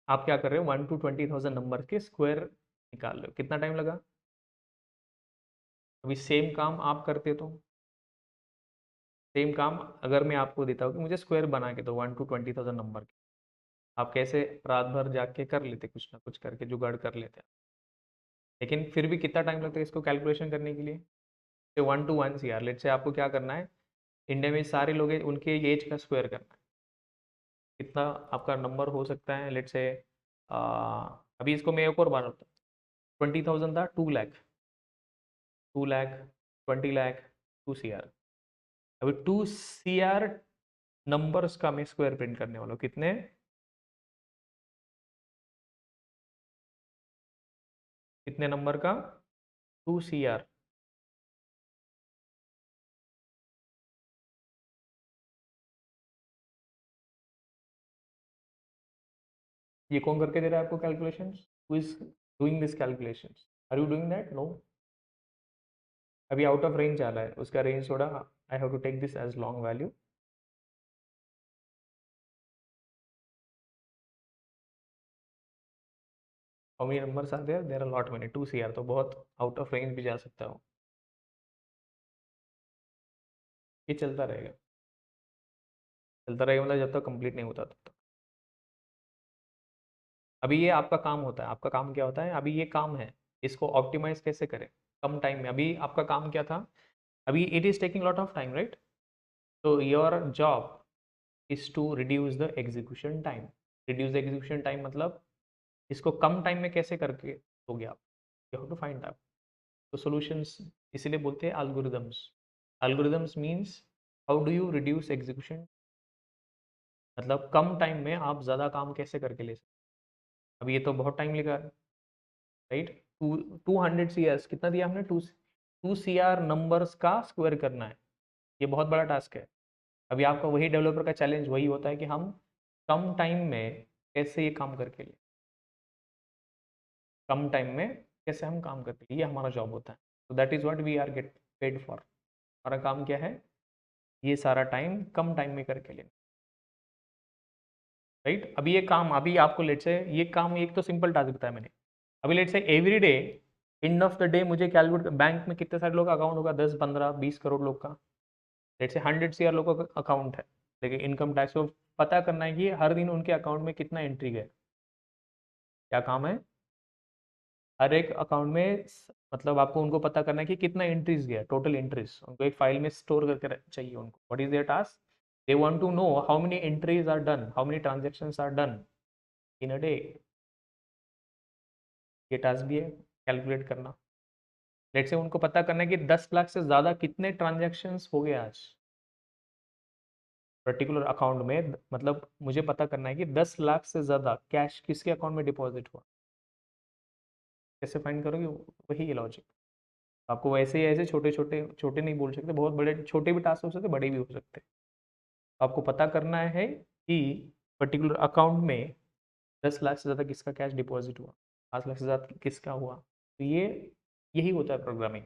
क्या कर रहे हो, 1 to 20,000 नंबर के स्क्वायर निकाल रहे हो, कितना टाइम लगा। अभी सेम काम आप करते तो, सेम काम अगर मैं आपको देता हूँ कि मुझे स्क्वायर बना के दो 1 to 20,000 नंबर के, आप कैसे रात भर जाग के कर लेते, कुछ ना कुछ करके जुगाड़ कर लेते। लेकिन फिर भी कितना टाइम लगता है इसको कैलकुलेशन करने के लिए। तो 1 to 1 CR, लेट से आपको क्या करना है, इंडिया में सारे लोग हैं उनके एज का स्क्वायर करना है। कितना आपका नंबर हो सकता है, लेट से अभी इसको मैं एक और बार बताता हूँ। 20,000 था, 2 लाख, 2 लाख, 20 लाख, 2 CR। अभी 2 CR नंबर्स का मैं स्क्वायर प्रिंट करने वाला हूँ, कितने, कितने नंबर का, 2 CR। ये कौन करके दे रहा है आपको calculation, who is doing this calculation, are you doing that, no. अभी आउट ऑफ रेंज आ रहा है, उसका रेंज थोड़ा, I have to take this as long value. How many numbers are there, there are lot many, 2 CR तो बहुत out of range भी जा सकता हो। ये चलता रहेगा, चलता रहेगा मतलब जब तक कंप्लीट नहीं होता तब तक। अभी ये आपका काम होता है, आपका काम क्या होता है, अभी ये काम है, इसको ऑप्टिमाइज कैसे करें कम टाइम में। अभी आपका काम क्या था, अभी it is taking lot of time, right. तो your job is to reduce the execution time. Reduce the execution time मतलब इसको कम टाइम में कैसे करके दोगे आप, you have to find out. तो सॉल्यूशंस इसीलिए बोलते हैं algorithms. Algorithms means how do you reduce execution, मतलब कम टाइम में आप ज़्यादा काम कैसे करके ले सकते। अब ये तो बहुत टाइम लेगा, राइट। 200 CR कितना दिया हमने, 2 CR नंबर्स का स्क्वायर करना है, ये बहुत बड़ा टास्क है। अभी आपका वही डेवलपर का चैलेंज वही होता है कि हम कम टाइम में कैसे ये काम करके ले, कम टाइम में कैसे हम काम करते हैं, ये हमारा जॉब होता है। तो that is what we are get paid for. हमारा काम क्या है, ये सारा टाइम कम टाइम में करके लेना, राइट। अभी ये काम, अभी आपको लेट से ये काम, एक तो सिंपल टास्क बताया मैंने। अभी लेट से every day, end of the day मुझे कैलकुलेट, बैंक में कितने सारे लोग का अकाउंट होगा, 10, 15, 20 करोड़ लोग का, लेट से 100 CR लोगों का अकाउंट है। लेकिन इनकम टैक्स को पता करना है कि हर दिन उनके अकाउंट में कितना एंट्री गया। क्या काम है, हर एक अकाउंट में मतलब आपको उनको पता करना है कि कितना एंट्रीज गया, टोटल एंट्रीज उनको एक फाइल में स्टोर करके चाहिए उनको। What is their task, they want to know how many entries are done, how many transactions are done in a day. ये टास्क भी है कैलकुलेट करना। लेट से उनको पता करना है कि 10 लाख से ज़्यादा कितने ट्रांजेक्शन्स हो गए आज पर्टिकुलर अकाउंट में, मतलब मुझे पता करना है कि 10 लाख से ज़्यादा कैश किसके अकाउंट में डिपॉजिट हुआ। कैसे फाइंड करोगे, वही लॉजिक। आपको वैसे ही ऐसे छोटे छोटे, छोटे नहीं बोल सकते, बहुत बड़े, छोटे भी टास्क हो सकते, बड़े भी हो सकते। आपको पता करना है कि पर्टिकुलर अकाउंट में 10 लाख से ज़्यादा किसका कैश डिपॉजिट हुआ, 5 लाख से ज़्यादा किसका हुआ। तो ये यही होता है प्रोग्रामिंग।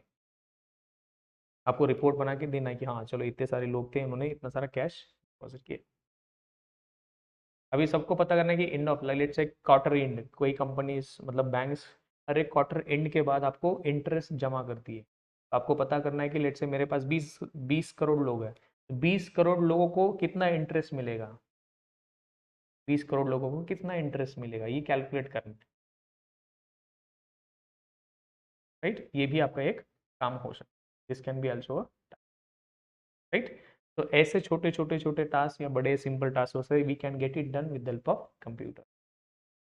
आपको रिपोर्ट बना के देना है कि हाँ चलो इतने सारे लोग थे, उन्होंने इतना सारा कैश डिपॉजिट किया। अभी सबको पता करना है कि end of let's say quarter and, कोई कंपनीज मतलब बैंक्स हर एक क्वार्टर एंड के बाद आपको इंटरेस्ट जमा करती है। आपको पता करना है कि लेट्स से मेरे पास 20 करोड़ लोग हैं, 20 करोड़ लोगों को कितना इंटरेस्ट मिलेगा, 20 करोड़ लोगों को कितना इंटरेस्ट मिलेगा, ये कैलकुलेट करना है, राइट। ये भी आपका एक काम हो सकता है, this can be also, right. तो ऐसे छोटे छोटे छोटे टास्क या बड़े सिंपल टास्क से we can get it done with help of computer.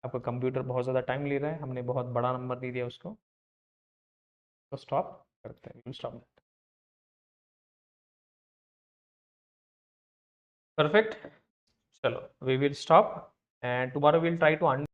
आपका कंप्यूटर बहुत ज़्यादा टाइम ले रहा है, हमने बहुत बड़ा नंबर दे दिया उसको, तो स्टॉप करते हैं, स्टॉप दैट। परफेक्ट, चलो we will stop and tomorrow will try to